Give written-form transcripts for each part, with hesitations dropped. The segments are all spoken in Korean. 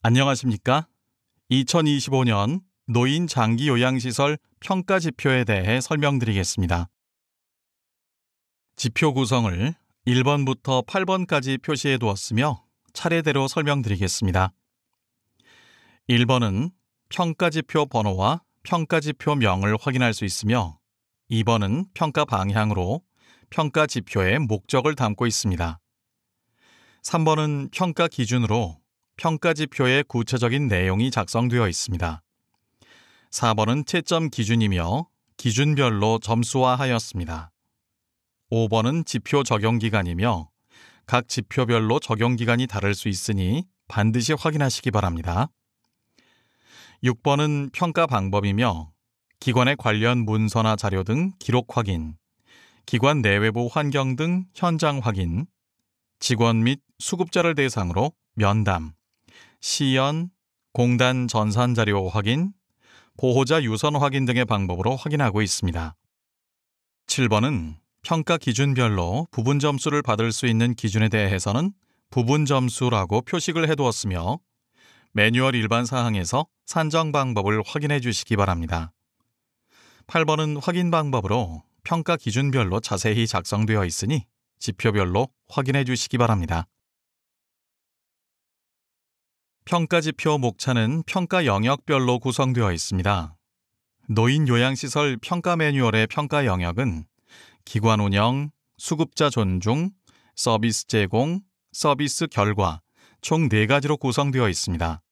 안녕하십니까? 2025년 노인 장기 요양시설 평가 지표에 대해 설명드리겠습니다. 지표 구성을 1번부터 8번까지 표시해 두었으며 차례대로 설명드리겠습니다. 1번은 평가지표 번호와 평가지표명을 확인할 수 있으며 2번은 평가 방향으로 평가지표의 목적을 담고 있습니다. 3번은 평가 기준으로 평가지표의 구체적인 내용이 작성되어 있습니다. 4번은 채점 기준이며 기준별로 점수화하였습니다. 5번은 지표 적용기간이며 각 지표별로 적용기간이 다를 수 있으니 반드시 확인하시기 바랍니다. 6번은 평가 방법이며 기관의 관련 문서나 자료 등 기록 확인, 기관 내외부 환경 등 현장 확인, 직원 및 수급자를 대상으로 면담, 시연, 공단 전산 자료 확인, 보호자 유선 확인 등의 방법으로 확인하고 있습니다. 7번은 평가 기준별로 부분 점수를 받을 수 있는 기준에 대해서는 부분 점수라고 표식을 해두었으며 매뉴얼 일반 사항에서 산정 방법을 확인해 주시기 바랍니다. 8번은 확인 방법으로 평가 기준별로 자세히 작성되어 있으니 지표별로 확인해 주시기 바랍니다. 평가지표 목차는 평가 영역별로 구성되어 있습니다. 노인 요양시설 평가 매뉴얼의 평가 영역은 기관 운영, 수급자 존중, 서비스 제공, 서비스 결과 총 4가지로 구성되어 있습니다.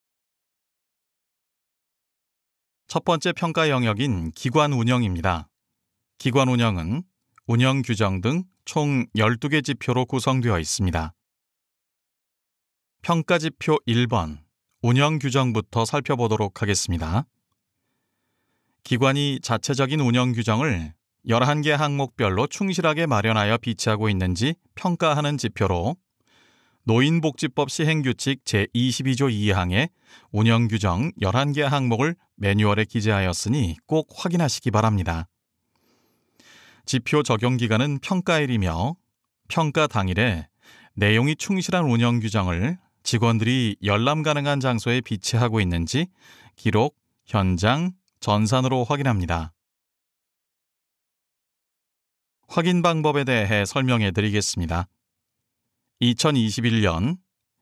첫 번째 평가 영역인 기관 운영입니다. 기관 운영은 운영 규정 등 총 12개 지표로 구성되어 있습니다. 평가지표 1번, 운영 규정부터 살펴보도록 하겠습니다. 기관이 자체적인 운영 규정을 11개 항목별로 충실하게 마련하여 비치하고 있는지 평가하는 지표로 노인복지법 시행규칙 제22조 2항의 운영 규정 11개 항목을 매뉴얼에 기재하였으니 꼭 확인하시기 바랍니다. 지표 적용 기간은 평가일이며 평가 당일에 내용이 충실한 운영 규정을 직원들이 열람 가능한 장소에 비치하고 있는지 기록, 현장, 전산으로 확인합니다. 확인 방법에 대해 설명해 드리겠습니다. 2021년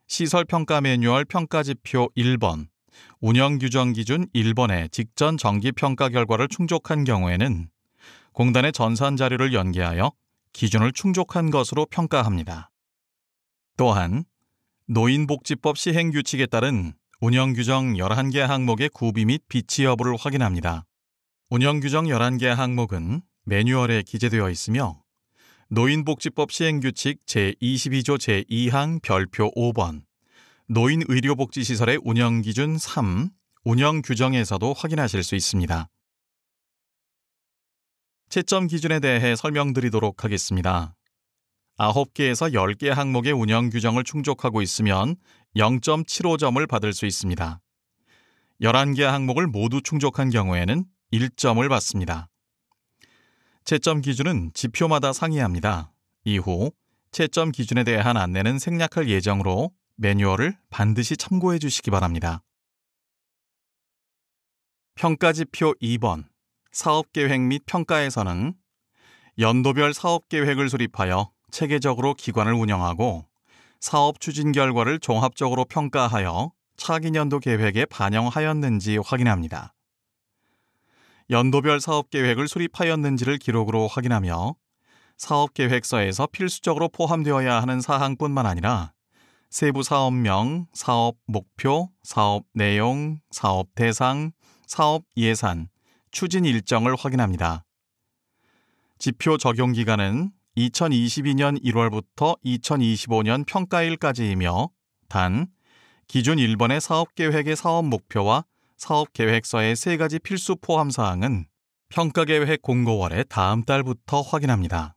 시설평가 매뉴얼 평가지표 1번, 운영규정 기준 1번의 직전 정기평가 결과를 충족한 경우에는 공단의 전산 자료를 연계하여 기준을 충족한 것으로 평가합니다. 또한 노인복지법 시행규칙에 따른 운영규정 11개 항목의 구비 및 비치 여부를 확인합니다. 운영규정 11개 항목은 매뉴얼에 기재되어 있으며 노인복지법 시행규칙 제22조 제2항 별표 5번, 노인의료복지시설의 운영기준 3, 운영규정에서도 확인하실 수 있습니다. 채점 기준에 대해 설명드리도록 하겠습니다. 9개에서 10개 항목의 운영 규정을 충족하고 있으면 0.75점을 받을 수 있습니다. 11개 항목을 모두 충족한 경우에는 1점을 받습니다. 채점 기준은 지표마다 상이합니다. 이후 채점 기준에 대한 안내는 생략할 예정으로 매뉴얼을 반드시 참고해 주시기 바랍니다. 평가지표 2번, 사업계획 및 평가에서는 연도별 사업계획을 수립하여 체계적으로 기관을 운영하고 사업 추진 결과를 종합적으로 평가하여 차기년도 계획에 반영하였는지 확인합니다. 연도별 사업계획을 수립하였는지를 기록으로 확인하며 사업계획서에서 필수적으로 포함되어야 하는 사항뿐만 아니라 세부 사업명, 사업 목표, 사업 내용, 사업 대상, 사업 예산, 추진 일정을 확인합니다. 지표 적용 기간은 2022년 1월부터 2025년 평가일까지이며 단 기준 1번의 사업계획의 사업 목표와 사업계획서의 3가지 필수 포함사항은 평가계획 공고월의 다음 달부터 확인합니다.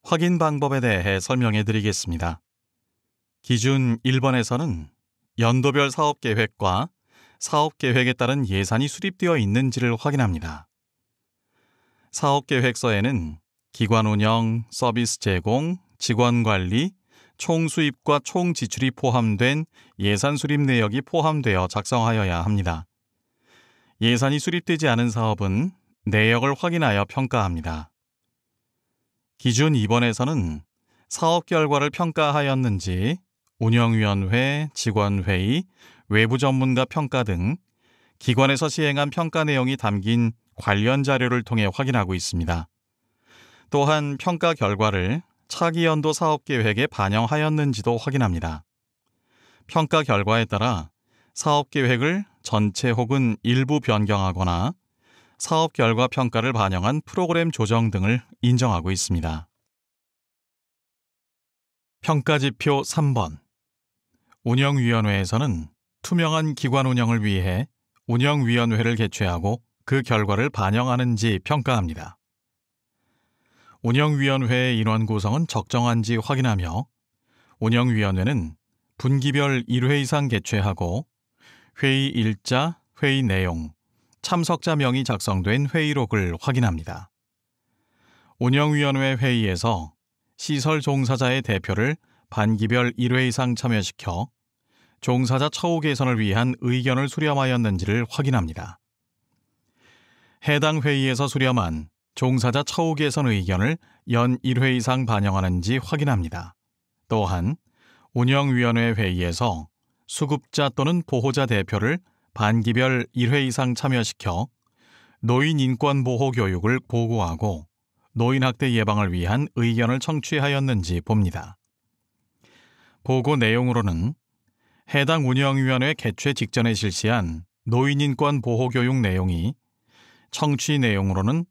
확인 방법에 대해 설명해 드리겠습니다. 기준 1번에서는 연도별 사업계획과 사업계획에 따른 예산이 수립되어 있는지를 확인합니다. 사업계획서에는 기관 운영, 서비스 제공, 직원 관리, 총 수입과 총 지출이 포함된 예산 수립 내역이 포함되어 작성하여야 합니다. 예산이 수립되지 않은 사업은 내역을 확인하여 평가합니다. 기준 2번에서는 사업 결과를 평가하였는지 운영위원회, 직원회의, 외부 전문가 평가 등 기관에서 시행한 평가 내용이 담긴 관련 자료를 통해 확인하고 있습니다. 또한 평가 결과를 차기 연도 사업계획에 반영하였는지도 확인합니다. 평가 결과에 따라 사업계획을 전체 혹은 일부 변경하거나 사업 결과 평가를 반영한 프로그램 조정 등을 인정하고 있습니다. 평가지표 3번. 운영위원회에서는 투명한 기관 운영을 위해 운영위원회를 개최하고 그 결과를 반영하는지 평가합니다. 운영위원회의 인원 구성은 적정한지 확인하며 운영위원회는 분기별 1회 이상 개최하고 회의 일자, 회의 내용, 참석자 명이 작성된 회의록을 확인합니다. 운영위원회 회의에서 시설 종사자의 대표를 반기별 1회 이상 참여시켜 종사자 처우 개선을 위한 의견을 수렴하였는지를 확인합니다. 해당 회의에서 수렴한 종사자 처우 개선 의견을 연 1회 이상 반영하는지 확인합니다. 또한 운영위원회 회의에서 수급자 또는 보호자 대표를 반기별 1회 이상 참여시켜 노인 인권 보호 교육을 보고하고 노인 학대 예방을 위한 의견을 청취하였는지 봅니다. 보고 내용으로는 해당 운영위원회 개최 직전에 실시한 노인 인권 보호 교육 내용이 청취 내용으로는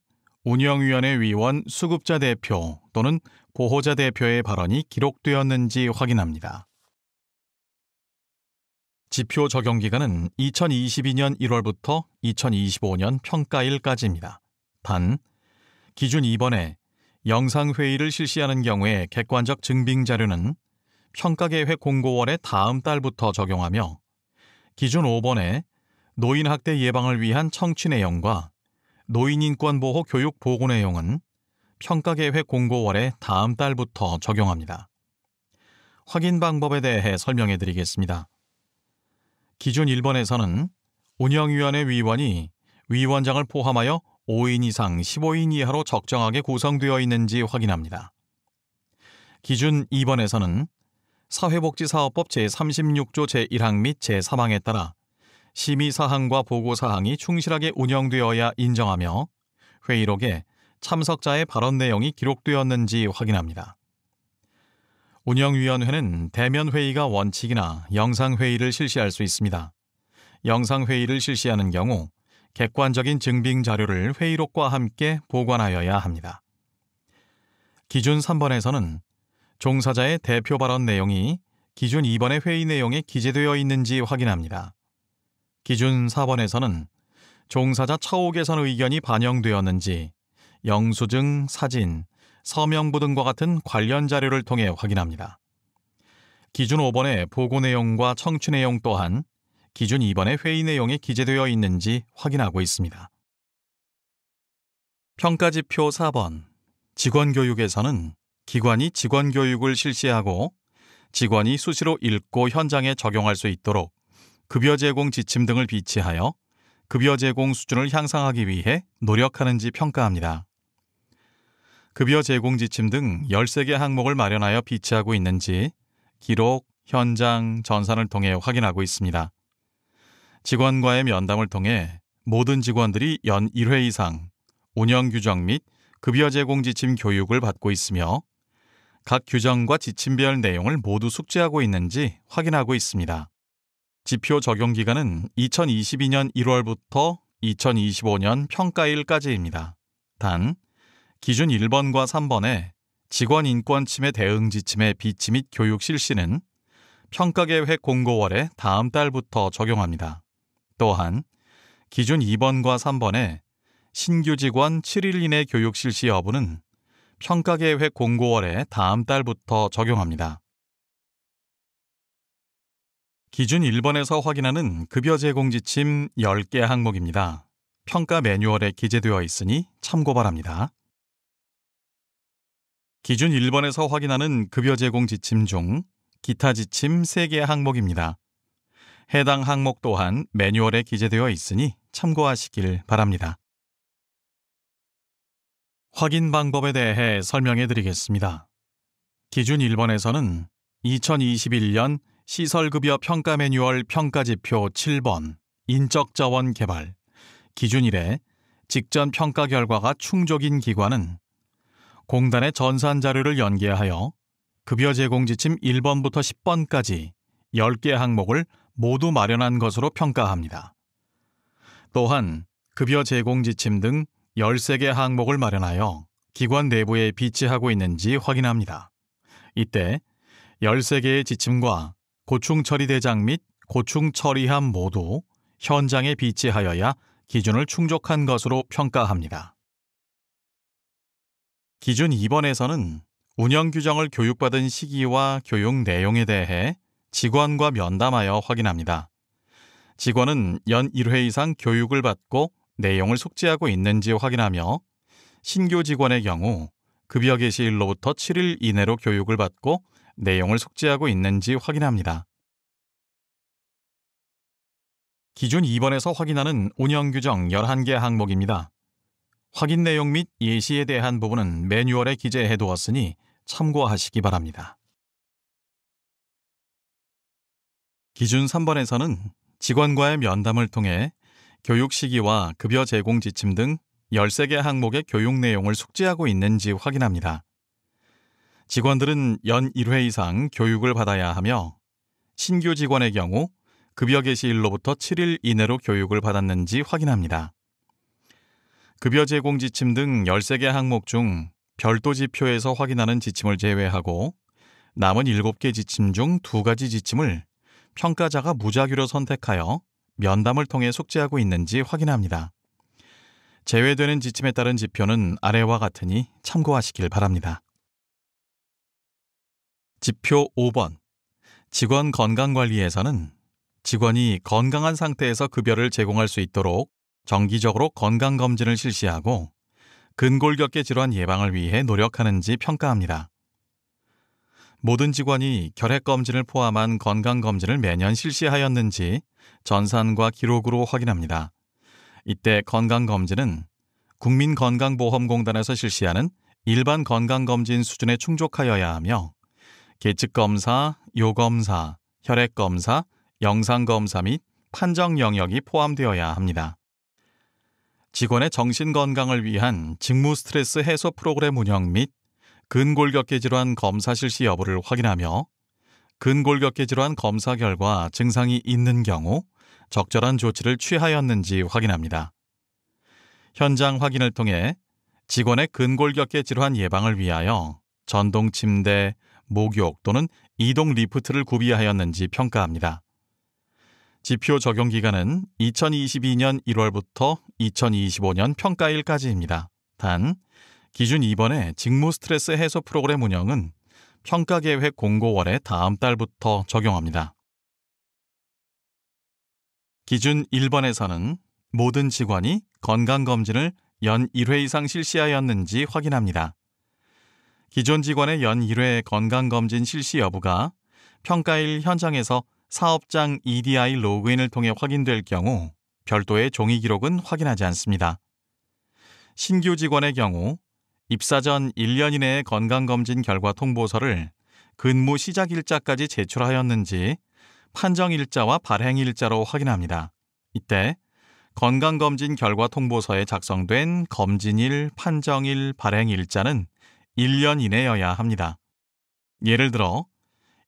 운영위원회 위원 수급자 대표 또는 보호자 대표의 발언이 기록되었는지 확인합니다. 지표 적용 기간은 2022년 1월부터 2025년 평가일까지입니다. 단, 기준 2번에 영상회의를 실시하는 경우에 객관적 증빙 자료는 평가계획 공고월의 다음 달부터 적용하며 기준 5번에 노인학대 예방을 위한 청취 내용과 노인인권보호 교육 보고 내용은 평가계획 공고월의 다음 달부터 적용합니다. 확인 방법에 대해 설명해 드리겠습니다. 기준 1번에서는 운영위원회 위원이 위원장을 포함하여 5인 이상 15인 이하로 적정하게 구성되어 있는지 확인합니다. 기준 2번에서는 사회복지사업법 제36조 제1항 및 제3항에 따라 심의사항과 보고사항이 충실하게 운영되어야 인정하며 회의록에 참석자의 발언 내용이 기록되었는지 확인합니다. 운영위원회는 대면회의가 원칙이나 영상회의를 실시할 수 있습니다. 영상회의를 실시하는 경우 객관적인 증빙 자료를 회의록과 함께 보관하여야 합니다. 기준 3번에서는 종사자의 대표 발언 내용이 기준 2번의 회의 내용에 기재되어 있는지 확인합니다. 기준 4번에서는 종사자 처우 개선 의견이 반영되었는지 영수증, 사진, 서명부 등과 같은 관련 자료를 통해 확인합니다. 기준 5번의 보고 내용과 청취 내용 또한 기준 2번의 회의 내용에 기재되어 있는지 확인하고 있습니다. 평가지표 4번. 직원교육에서는 기관이 직원교육을 실시하고 직원이 수시로 읽고 현장에 적용할 수 있도록 급여 제공 지침 등을 비치하여 급여 제공 수준을 향상하기 위해 노력하는지 평가합니다. 급여 제공 지침 등 13개 항목을 마련하여 비치하고 있는지 기록, 현장, 전산을 통해 확인하고 있습니다. 직원과의 면담을 통해 모든 직원들이 연 1회 이상 운영 규정 및 급여 제공 지침 교육을 받고 있으며 각 규정과 지침별 내용을 모두 숙지하고 있는지 확인하고 있습니다. 지표 적용 기간은 2022년 1월부터 2025년 평가일까지입니다. 단, 기준 1번과 3번의 직원 인권 침해 대응 지침의 비치 및 교육 실시는 평가계획 공고월의 다음 달부터 적용합니다. 또한 기준 2번과 3번의 신규 직원 7일 이내 교육 실시 여부는 평가계획 공고월의 다음 달부터 적용합니다. 기준 1번에서 확인하는 급여 제공 지침 10개 항목입니다. 평가 매뉴얼에 기재되어 있으니 참고 바랍니다. 기준 1번에서 확인하는 급여 제공 지침 중 기타 지침 3개 항목입니다. 해당 항목 또한 매뉴얼에 기재되어 있으니 참고하시길 바랍니다. 확인 방법에 대해 설명해 드리겠습니다. 기준 1번에서는 2021년 시설급여 평가 매뉴얼 평가지표 7번 인적 자원 개발 기준 1에 직전 평가 결과가 충족인 기관은 공단의 전산 자료를 연계하여 급여 제공 지침 1번부터 10번까지 10개 항목을 모두 마련한 것으로 평가합니다. 또한 급여 제공 지침 등 13개 항목을 마련하여 기관 내부에 비치하고 있는지 확인합니다. 이때 13개의 지침과 고충 처리 대장 및 고충 처리함 모두 현장에 비치하여야 기준을 충족한 것으로 평가합니다. 기준 2번에서는 운영 규정을 교육받은 시기와 교육 내용에 대해 직원과 면담하여 확인합니다. 직원은 연 1회 이상 교육을 받고 내용을 숙지하고 있는지 확인하며 신규 직원의 경우 급여 개시일로부터 7일 이내로 교육을 받고 내용을 숙지하고 있는지 확인합니다. 기준 2번에서 확인하는 운영 규정 11개 항목입니다. 확인 내용 및 예시에 대한 부분은 매뉴얼에 기재해 두었으니 참고하시기 바랍니다. 기준 3번에서는 직원과의 면담을 통해 교육 시기와 급여 제공 지침 등 13개 항목의 교육 내용을 숙지하고 있는지 확인합니다. 직원들은 연 1회 이상 교육을 받아야 하며 신규 직원의 경우 급여 개시일로부터 7일 이내로 교육을 받았는지 확인합니다. 급여 제공 지침 등 13개 항목 중 별도 지표에서 확인하는 지침을 제외하고 남은 7개 지침 중 2가지 지침을 평가자가 무작위로 선택하여 면담을 통해 숙지하고 있는지 확인합니다. 제외되는 지침에 따른 지표는 아래와 같으니 참고하시길 바랍니다. 지표 5번 직원 건강관리에서는 직원이 건강한 상태에서 급여를 제공할 수 있도록 정기적으로 건강검진을 실시하고 근골격계 질환 예방을 위해 노력하는지 평가합니다. 모든 직원이 결핵검진을 포함한 건강검진을 매년 실시하였는지 전산과 기록으로 확인합니다. 이때 건강검진은 국민건강보험공단에서 실시하는 일반 건강검진 수준에 충족하여야 하며 계측검사, 요검사, 혈액검사, 영상검사 및 판정 영역이 포함되어야 합니다. 직원의 정신건강을 위한 직무 스트레스 해소 프로그램 운영 및 근골격계 질환 검사 실시 여부를 확인하며 근골격계 질환 검사 결과 증상이 있는 경우 적절한 조치를 취하였는지 확인합니다. 현장 확인을 통해 직원의 근골격계 질환 예방을 위하여 전동 침대, 목욕 또는 이동 리프트를 구비하였는지 평가합니다. 지표 적용 기간은 2022년 1월부터 2025년 평가일까지입니다. 단, 기준 2번의 직무 스트레스 해소 프로그램 운영은 평가계획 공고월의 다음 달부터 적용합니다. 기준 1번에서는 모든 직원이 건강검진을 연 1회 이상 실시하였는지 확인합니다. 기존 직원의 연 1회 건강검진 실시 여부가 평가일 현장에서 사업장 EDI 로그인을 통해 확인될 경우 별도의 종이 기록은 확인하지 않습니다. 신규 직원의 경우 입사 전 1년 이내의 건강검진 결과 통보서를 근무 시작 일자까지 제출하였는지 판정 일자와 발행 일자로 확인합니다. 이때 건강검진 결과 통보서에 작성된 검진일, 판정일, 발행 일자는 1년 이내여야 합니다. 예를 들어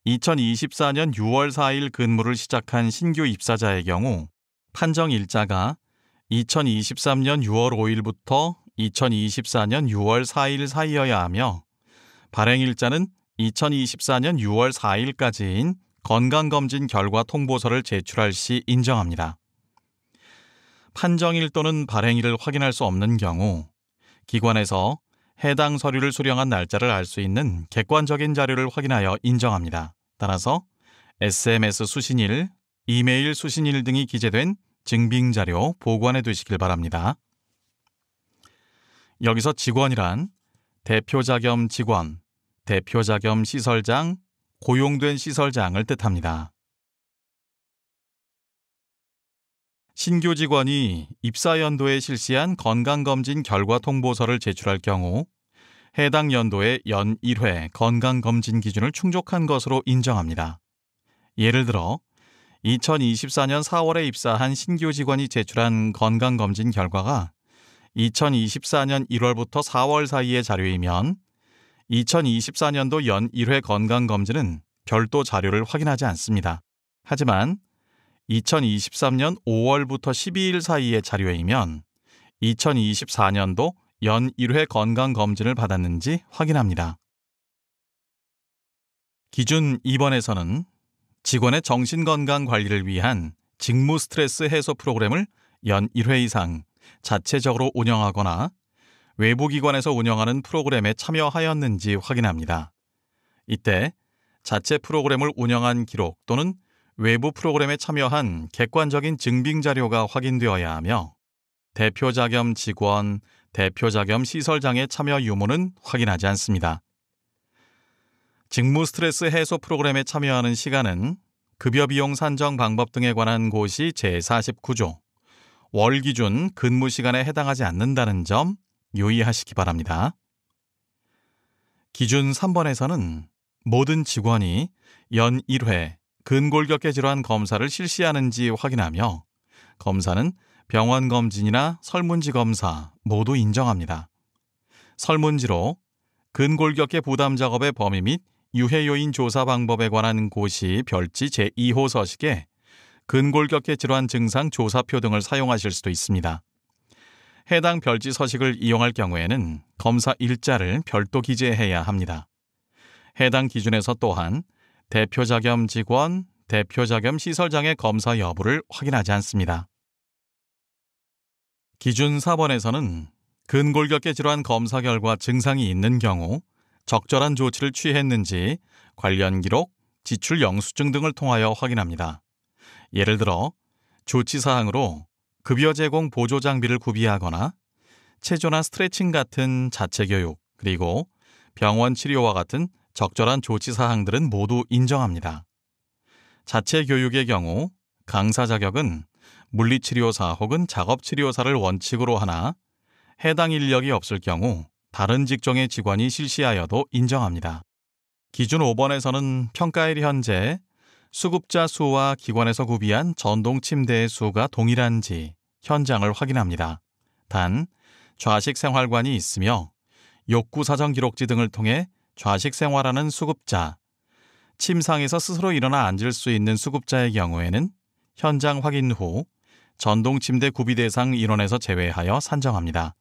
2024년 6월 4일 근무를 시작한 신규 입사자의 경우 판정 일자가 2023년 6월 5일부터 2024년 6월 4일 사이여야 하며 발행 일자는 2024년 6월 4일까지인 건강검진 결과 통보서를 제출할 시 인정합니다. 판정일 또는 발행일을 확인할 수 없는 경우 기관에서 해당 서류를 수령한 날짜를 알 수 있는 객관적인 자료를 확인하여 인정합니다. 따라서 SMS 수신일, 이메일 수신일 등이 기재된 증빙자료 보관해 두시길 바랍니다. 여기서 직원이란 대표자 겸 직원, 대표자 겸 시설장, 고용된 시설장을 뜻합니다. 신규 직원이 입사 연도에 실시한 건강검진 결과 통보서를 제출할 경우 해당 연도의 연 1회 건강검진 기준을 충족한 것으로 인정합니다. 예를 들어 2024년 4월에 입사한 신규 직원이 제출한 건강검진 결과가 2024년 1월부터 4월 사이의 자료이면 2024년도 연 1회 건강검진은 별도 자료를 확인하지 않습니다. 하지만 2023년 5월부터 12일 사이의 자료이면 2024년도 연 1회 건강검진을 받았는지 확인합니다. 기준 2번에서는 직원의 정신건강 관리를 위한 직무 스트레스 해소 프로그램을 연 1회 이상 자체적으로 운영하거나 외부 기관에서 운영하는 프로그램에 참여하였는지 확인합니다. 이때 자체 프로그램을 운영한 기록 또는 외부 프로그램에 참여한 객관적인 증빙 자료가 확인되어야 하며 대표자 겸 직원, 대표자 겸 시설장의 참여 유무는 확인하지 않습니다. 직무 스트레스 해소 프로그램에 참여하는 시간은 급여 비용 산정 방법 등에 관한 고시 제49조 월 기준 근무 시간에 해당하지 않는다는 점 유의하시기 바랍니다. 기준 3번에서는 모든 직원이 연 1회 근골격계 질환 검사를 실시하는지 확인하며 검사는 병원 검진이나 설문지 검사 모두 인정합니다. 설문지로 근골격계 부담 작업의 범위 및 유해 요인 조사 방법에 관한 고시 별지 제2호 서식에 근골격계 질환 증상 조사표 등을 사용하실 수도 있습니다. 해당 별지 서식을 이용할 경우에는 검사 일자를 별도 기재해야 합니다. 해당 기준에서 또한 대표자 겸 직원, 대표자 겸 시설장의 검사 여부를 확인하지 않습니다. 기준 4번에서는 근골격계 질환 검사 결과 증상이 있는 경우 적절한 조치를 취했는지 관련 기록, 지출 영수증 등을 통하여 확인합니다. 예를 들어 조치사항으로 급여 제공 보조 장비를 구비하거나 체조나 스트레칭 같은 자체 교육, 그리고 병원 치료와 같은 적절한 조치 사항들은 모두 인정합니다. 자체 교육의 경우 강사 자격은 물리치료사 혹은 작업치료사를 원칙으로 하나 해당 인력이 없을 경우 다른 직종의 직원이 실시하여도 인정합니다. 기준 5번에서는 평가일 현재 수급자 수와 기관에서 구비한 전동 침대의 수가 동일한지 현장을 확인합니다. 단, 좌식 생활관이 있으며 욕구 사정 기록지 등을 통해 좌식 생활하는 수급자, 침상에서 스스로 일어나 앉을 수 있는 수급자의 경우에는 현장 확인 후 전동 침대 구비 대상 인원에서 제외하여 산정합니다.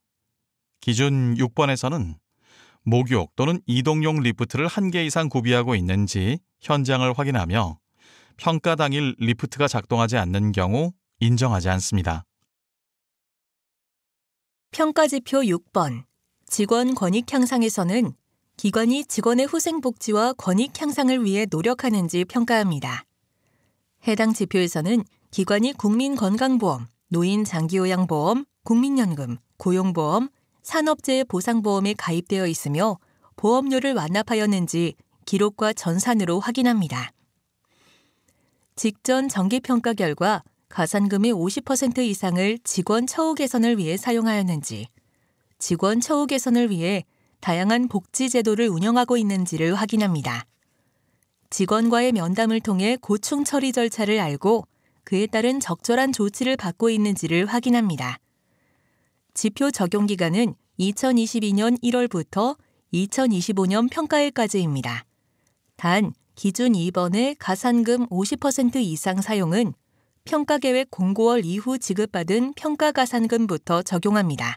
기준 6번에서는 목욕 또는 이동용 리프트를 1개 이상 구비하고 있는지 현장을 확인하며 평가 당일 리프트가 작동하지 않는 경우 인정하지 않습니다. 평가지표 6번 직원 권익 향상에서는 기관이 직원의 후생 복지와 권익 향상을 위해 노력하는지 평가합니다. 해당 지표에서는 기관이 국민건강보험, 노인장기요양보험, 국민연금, 고용보험, 산업재해 보상보험에 가입되어 있으며 보험료를 완납하였는지 기록과 전산으로 확인합니다. 직전 정기평가 결과 가산금의 50% 이상을 직원 처우 개선을 위해 사용하였는지, 직원 처우 개선을 위해 다양한 복지 제도를 운영하고 있는지를 확인합니다. 직원과의 면담을 통해 고충 처리 절차를 알고 그에 따른 적절한 조치를 받고 있는지를 확인합니다. 지표 적용 기간은 2022년 1월부터 2025년 평가일까지입니다. 단, 기준 2번의 가산금 50% 이상 사용은 평가계획 공고월 이후 지급받은 평가가산금부터 적용합니다.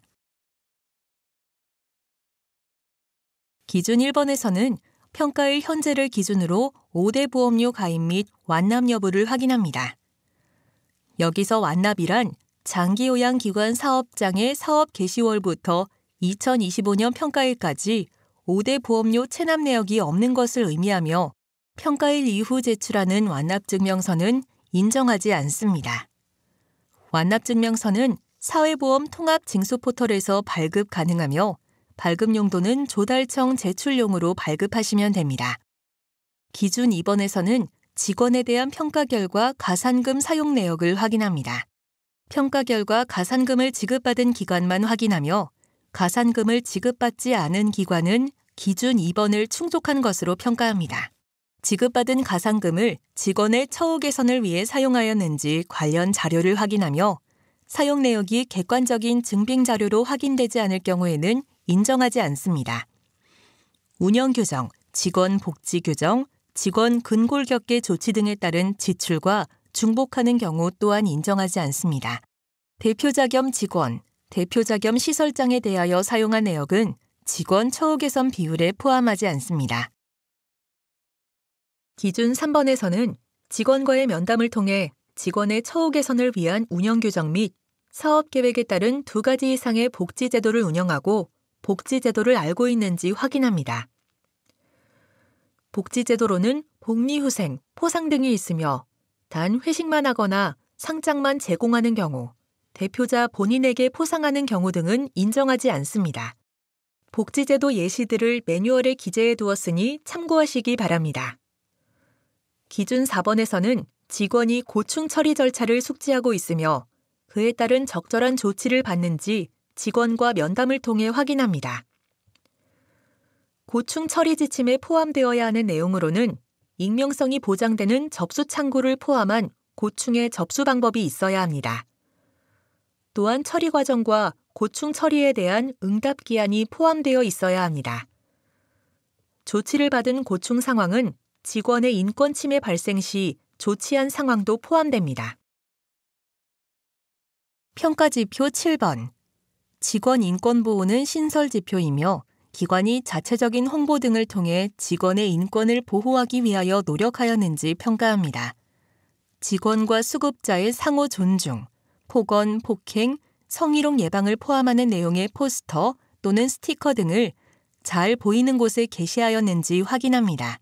기준 1번에서는 평가일 현재를 기준으로 5대 보험료 가입 및 완납 여부를 확인합니다. 여기서 완납이란 장기요양기관 사업장의 사업 개시월부터 2025년 평가일까지 5대 보험료 체납 내역이 없는 것을 의미하며 평가일 이후 제출하는 완납증명서는 인정하지 않습니다. 완납증명서는 사회보험 통합 징수 포털에서 발급 가능하며 발급 용도는 조달청 제출용으로 발급하시면 됩니다. 기준 2번에서는 직원에 대한 평가 결과 가산금 사용 내역을 확인합니다. 평가 결과 가산금을 지급받은 기관만 확인하며 가산금을 지급받지 않은 기관은 기준 2번을 충족한 것으로 평가합니다. 지급받은 가산금을 직원의 처우 개선을 위해 사용하였는지 관련 자료를 확인하며 사용 내역이 객관적인 증빙 자료로 확인되지 않을 경우에는 인정하지 않습니다. 운영 규정, 직원 복지 규정, 직원 근골격계 조치 등에 따른 지출과 중복하는 경우 또한 인정하지 않습니다. 대표자 겸 직원, 대표자 겸 시설장에 대하여 사용한 내역은 직원 처우 개선 비율에 포함하지 않습니다. 기준 3번에서는 직원과의 면담을 통해 직원의 처우 개선을 위한 운영 규정 및 사업 계획에 따른 2가지 이상의 복지 제도를 운영하고 복지 제도를 알고 있는지 확인합니다. 복지 제도로는 복리후생, 포상 등이 있으며 단 회식만 하거나 상장만 제공하는 경우, 대표자 본인에게 포상하는 경우 등은 인정하지 않습니다. 복지제도 예시들을 매뉴얼에 기재해 두었으니 참고하시기 바랍니다. 기준 4번에서는 직원이 고충 처리 절차를 숙지하고 있으며 그에 따른 적절한 조치를 받는지 직원과 면담을 통해 확인합니다. 고충 처리 지침에 포함되어야 하는 내용으로는 익명성이 보장되는 접수 창구를 포함한 고충의 접수 방법이 있어야 합니다. 또한 처리 과정과 고충 처리에 대한 응답 기한이 포함되어 있어야 합니다. 조치를 받은 고충 상황은 직원의 인권 침해 발생 시 조치한 상황도 포함됩니다. 평가지표 7번. 직원 인권 보호는 신설 지표이며 기관이 자체적인 홍보 등을 통해 직원의 인권을 보호하기 위하여 노력하였는지 평가합니다. 직원과 수급자의 상호 존중, 폭언, 폭행, 성희롱 예방을 포함하는 내용의 포스터 또는 스티커 등을 잘 보이는 곳에 게시하였는지 확인합니다.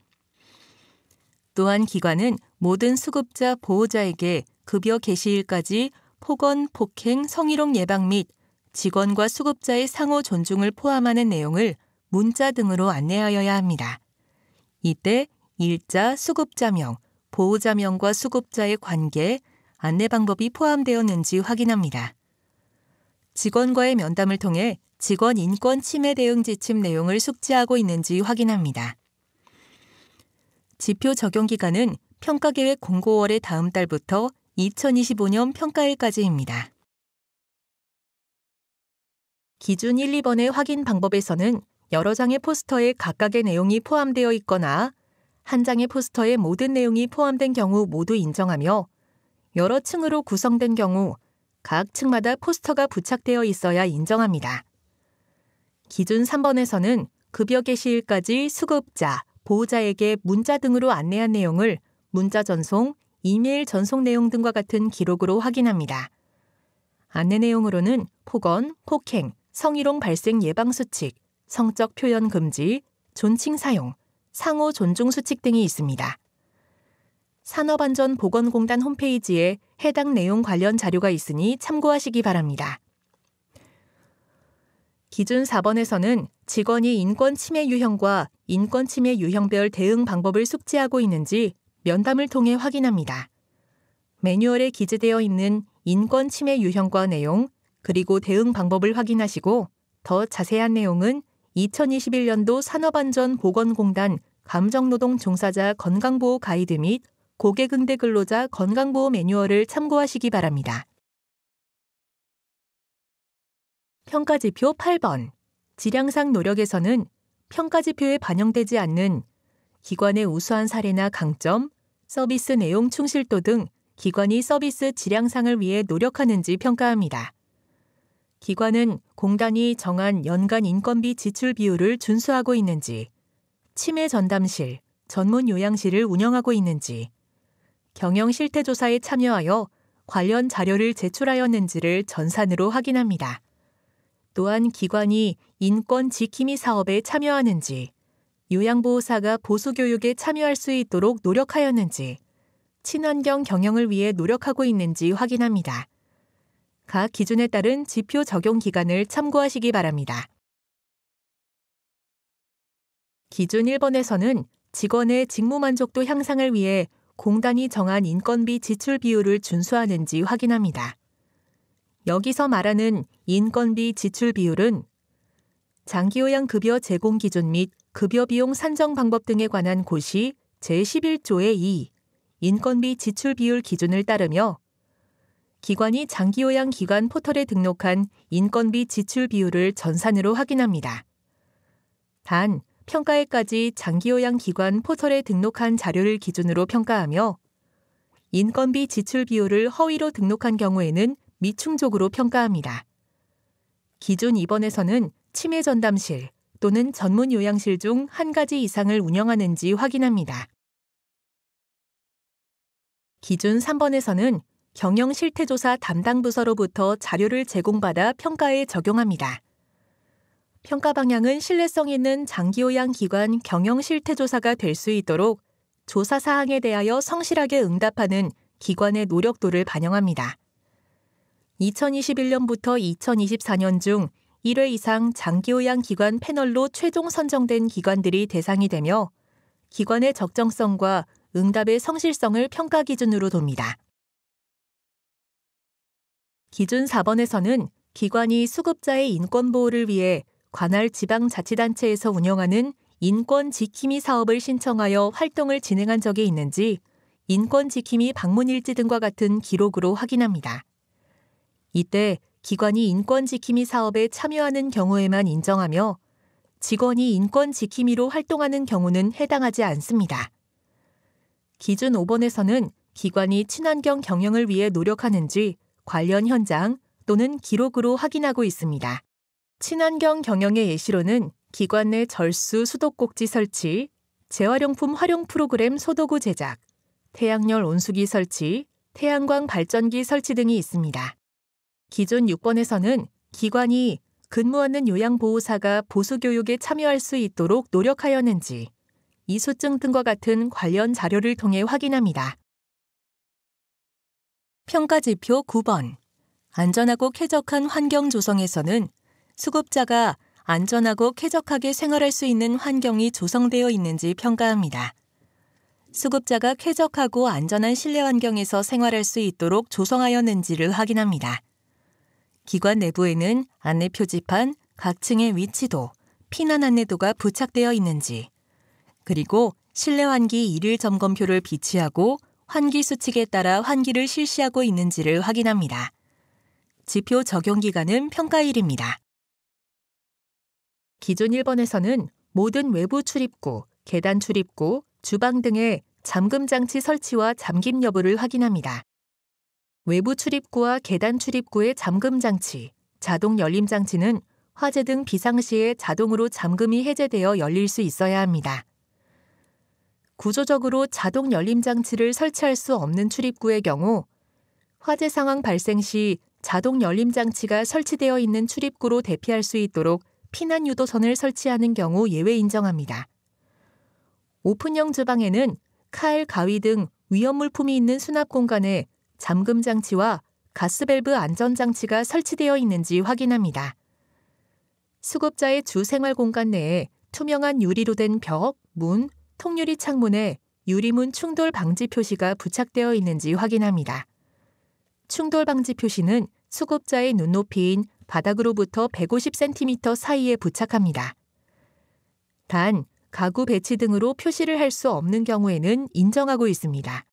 또한 기관은 모든 수급자, 보호자에게 급여 개시일까지 폭언, 폭행, 성희롱 예방 및 직원과 수급자의 상호 존중을 포함하는 내용을 문자 등으로 안내하여야 합니다. 이때 일자, 수급자명, 보호자명과 수급자의 관계, 안내 방법이 포함되었는지 확인합니다. 직원과의 면담을 통해 직원 인권 침해 대응 지침 내용을 숙지하고 있는지 확인합니다. 지표 적용 기간은 평가계획 공고월의 다음 달부터 2025년 평가일까지입니다. 기준 1, 2번의 확인 방법에서는 여러 장의 포스터에 각각의 내용이 포함되어 있거나 한 장의 포스터에 모든 내용이 포함된 경우 모두 인정하며 여러 층으로 구성된 경우 각 층마다 포스터가 부착되어 있어야 인정합니다. 기준 3번에서는 급여 개시일까지 수급자, 보호자에게 문자 등으로 안내한 내용을 문자 전송, 이메일 전송 내용 등과 같은 기록으로 확인합니다. 안내 내용으로는 폭언, 폭행, 성희롱 발생 예방 수칙, 성적 표현 금지, 존칭 사용, 상호 존중 수칙 등이 있습니다. 산업안전보건공단 홈페이지에 해당 내용 관련 자료가 있으니 참고하시기 바랍니다. 기준 4번에서는 직원이 인권 침해 유형과 인권 침해 유형별 대응 방법을 숙지하고 있는지 면담을 통해 확인합니다. 매뉴얼에 기재되어 있는 인권 침해 유형과 내용, 그리고 대응 방법을 확인하시고 더 자세한 내용은 2021년도 산업안전보건공단 감정노동 종사자 건강보호 가이드 및 고객응대 근로자 건강보호 매뉴얼을 참고하시기 바랍니다. 평가지표 8번. 질량상 노력에서는 평가지표에 반영되지 않는 기관의 우수한 사례나 강점, 서비스 내용 충실도 등 기관이 서비스 질량상을 위해 노력하는지 평가합니다. 기관은 공단이 정한 연간 인건비 지출 비율을 준수하고 있는지, 치매 전담실, 전문 요양실을 운영하고 있는지, 경영 실태 조사에 참여하여 관련 자료를 제출하였는지를 전산으로 확인합니다. 또한 기관이 인권 지킴이 사업에 참여하는지, 요양보호사가 보수교육에 참여할 수 있도록 노력하였는지, 친환경 경영을 위해 노력하고 있는지 확인합니다. 각 기준에 따른 지표 적용 기간을 참고하시기 바랍니다. 기준 1번에서는 직원의 직무 만족도 향상을 위해 공단이 정한 인건비 지출 비율을 준수하는지 확인합니다. 여기서 말하는 인건비 지출 비율은 장기요양 급여 제공 기준 및 급여 비용 산정 방법 등에 관한 고시 제11조의 2 인건비 지출 비율 기준을 따르며 기관이 장기요양 기관 포털에 등록한 인건비 지출 비율을 전산으로 확인합니다. 단, 평가에까지 장기요양 기관 포털에 등록한 자료를 기준으로 평가하며 인건비 지출 비율을 허위로 등록한 경우에는 미충족으로 평가합니다. 기준 2번에서는 치매 전담실 또는 전문 요양실 중 한 가지 이상을 운영하는지 확인합니다. 기준 3번에서는 경영 실태조사 담당 부서로부터 자료를 제공받아 평가에 적용합니다. 평가 방향은 신뢰성 있는 장기요양 기관 경영 실태조사가 될 수 있도록 조사 사항에 대하여 성실하게 응답하는 기관의 노력도를 반영합니다. 2021년부터 2024년 중 1회 이상 장기요양 기관 패널로 최종 선정된 기관들이 대상이 되며 기관의 적정성과 응답의 성실성을 평가 기준으로 둡니다. 기준 4번에서는 기관이 수급자의 인권 보호를 위해 관할 지방자치단체에서 운영하는 인권 지킴이 사업을 신청하여 활동을 진행한 적이 있는지 인권 지킴이 방문 일지 등과 같은 기록으로 확인합니다. 이때 기관이 인권 지킴이 사업에 참여하는 경우에만 인정하며 직원이 인권 지킴이로 활동하는 경우는 해당하지 않습니다. 기준 5번에서는 기관이 친환경 경영을 위해 노력하는지 관련 현장 또는 기록으로 확인하고 있습니다. 친환경 경영의 예시로는 기관 내 절수 수도꼭지 설치, 재활용품 활용 프로그램 소도구 제작, 태양열 온수기 설치, 태양광 발전기 설치 등이 있습니다. 기준 6번에서는 기관이 근무하는 요양보호사가 보수교육에 참여할 수 있도록 노력하였는지 이수증 등과 같은 관련 자료를 통해 확인합니다. 평가지표 9번. 안전하고 쾌적한 환경 조성에서는 수급자가 안전하고 쾌적하게 생활할 수 있는 환경이 조성되어 있는지 평가합니다. 수급자가 쾌적하고 안전한 실내 환경에서 생활할 수 있도록 조성하였는지를 확인합니다. 기관 내부에는 안내 표지판, 각 층의 위치도, 피난 안내도가 부착되어 있는지, 그리고 실내 환기 일일 점검표를 비치하고 환기 수칙에 따라 환기를 실시하고 있는지를 확인합니다. 지표 적용 기간은 평가일입니다. 기준 1번에서는 모든 외부 출입구, 계단 출입구, 주방 등의 잠금 장치 설치와 잠김 여부를 확인합니다. 외부 출입구와 계단 출입구의 잠금 장치, 자동 열림 장치는 화재 등 비상시에 자동으로 잠금이 해제되어 열릴 수 있어야 합니다. 구조적으로 자동 열림 장치를 설치할 수 없는 출입구의 경우 화재 상황 발생 시 자동 열림 장치가 설치되어 있는 출입구로 대피할 수 있도록 피난 유도선을 설치하는 경우 예외 인정합니다. 오픈형 주방에는 칼, 가위 등 위험 물품이 있는 수납 공간에 잠금 장치와 가스밸브 안전 장치가 설치되어 있는지 확인합니다. 수급자의 주 생활 공간 내에 투명한 유리로 된 벽, 문, 통유리 창문에 유리문 충돌 방지 표시가 부착되어 있는지 확인합니다. 충돌 방지 표시는 수급자의 눈높이인 바닥으로부터 150cm 사이에 부착합니다. 단, 가구 배치 등으로 표시를 할 수 없는 경우에는 인정하고 있습니다.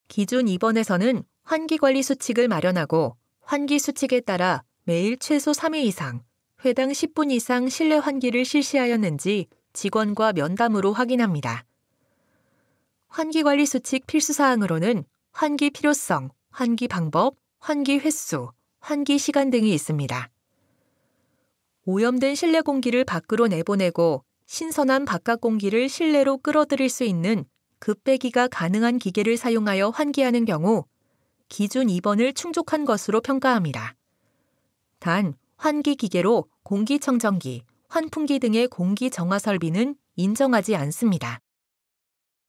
기준 2번에서는 환기관리 수칙을 마련하고 환기 수칙에 따라 매일 최소 3회 이상, 회당 10분 이상 실내 환기를 실시하였는지 직원과 면담으로 확인합니다. 환기관리 수칙 필수사항으로는 환기 필요성, 환기 방법, 환기 횟수, 환기 시간 등이 있습니다. 오염된 실내 공기를 밖으로 내보내고 신선한 바깥 공기를 실내로 끌어들일 수 있는 급배기가 가능한 기계를 사용하여 환기하는 경우 기준 2번을 충족한 것으로 평가합니다. 단, 환기 기계로 공기청정기, 환풍기 등의 공기 정화 설비는 인정하지 않습니다.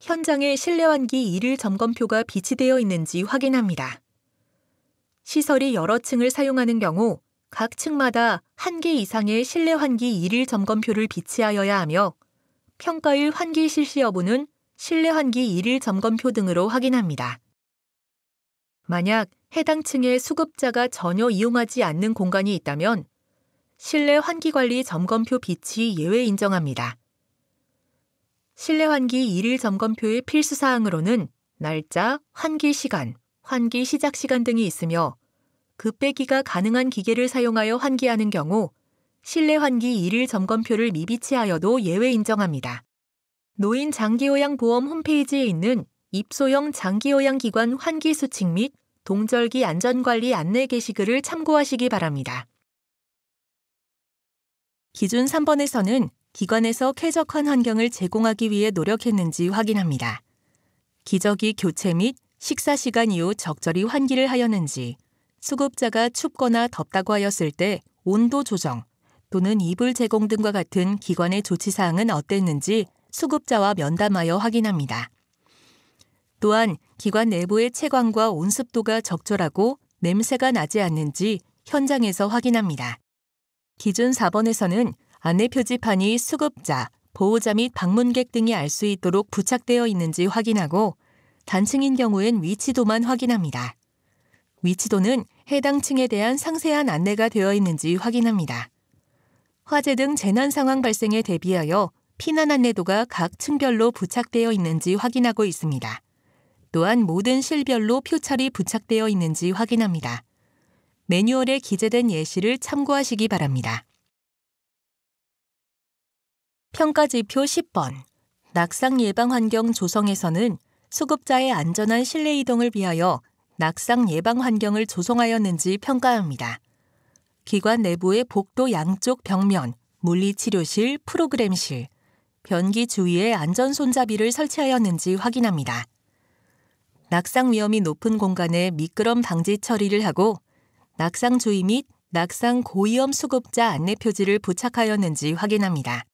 현장에 실내 환기 일일 점검표가 비치되어 있는지 확인합니다. 시설이 여러 층을 사용하는 경우 각 층마다 1개 이상의 실내 환기 1일 점검표를 비치하여야 하며 평가일 환기 실시 여부는 실내 환기 1일 점검표 등으로 확인합니다. 만약 해당 층에 수급자가 전혀 이용하지 않는 공간이 있다면 실내 환기관리 점검표 비치 예외 인정합니다. 실내 환기 1일 점검표의 필수 사항으로는 날짜, 환기 시간, 환기 시작 시간 등이 있으며 급배기가 가능한 기계를 사용하여 환기하는 경우 실내 환기 1일 점검표를 미비치하여도 예외 인정합니다. 노인 장기요양보험 홈페이지에 있는 입소형 장기요양기관 환기 수칙 및 동절기 안전관리 안내 게시글을 참고하시기 바랍니다. 기준 3번에서는 기관에서 쾌적한 환경을 제공하기 위해 노력했는지 확인합니다. 기저귀 교체 및 식사 시간 이후 적절히 환기를 하였는지, 수급자가 춥거나 덥다고 하였을 때 온도 조정 또는 이불 제공 등과 같은 기관의 조치사항은 어땠는지 수급자와 면담하여 확인합니다. 또한 기관 내부의 채광과 온습도가 적절하고 냄새가 나지 않는지 현장에서 확인합니다. 기준 4번에서는 안내 표지판이 수급자, 보호자 및 방문객 등이 알 수 있도록 부착되어 있는지 확인하고 단층인 경우엔 위치도만 확인합니다. 위치도는 해당 층에 대한 상세한 안내가 되어 있는지 확인합니다. 화재 등 재난 상황 발생에 대비하여 피난 안내도가 각 층별로 부착되어 있는지 확인하고 있습니다. 또한 모든 실별로 표찰이 부착되어 있는지 확인합니다. 매뉴얼에 기재된 예시를 참고하시기 바랍니다. 평가지표 10번. 낙상 예방 환경 조성에서는 수급자의 안전한 실내 이동을 위하여 낙상 예방 환경을 조성하였는지 평가합니다. 기관 내부의 복도 양쪽 벽면, 물리치료실, 프로그램실, 변기 주위에 안전 손잡이를 설치하였는지 확인합니다. 낙상 위험이 높은 공간에 미끄럼 방지 처리를 하고 낙상 주의 및 낙상 고위험 수급자 안내 표지를 부착하였는지 확인합니다.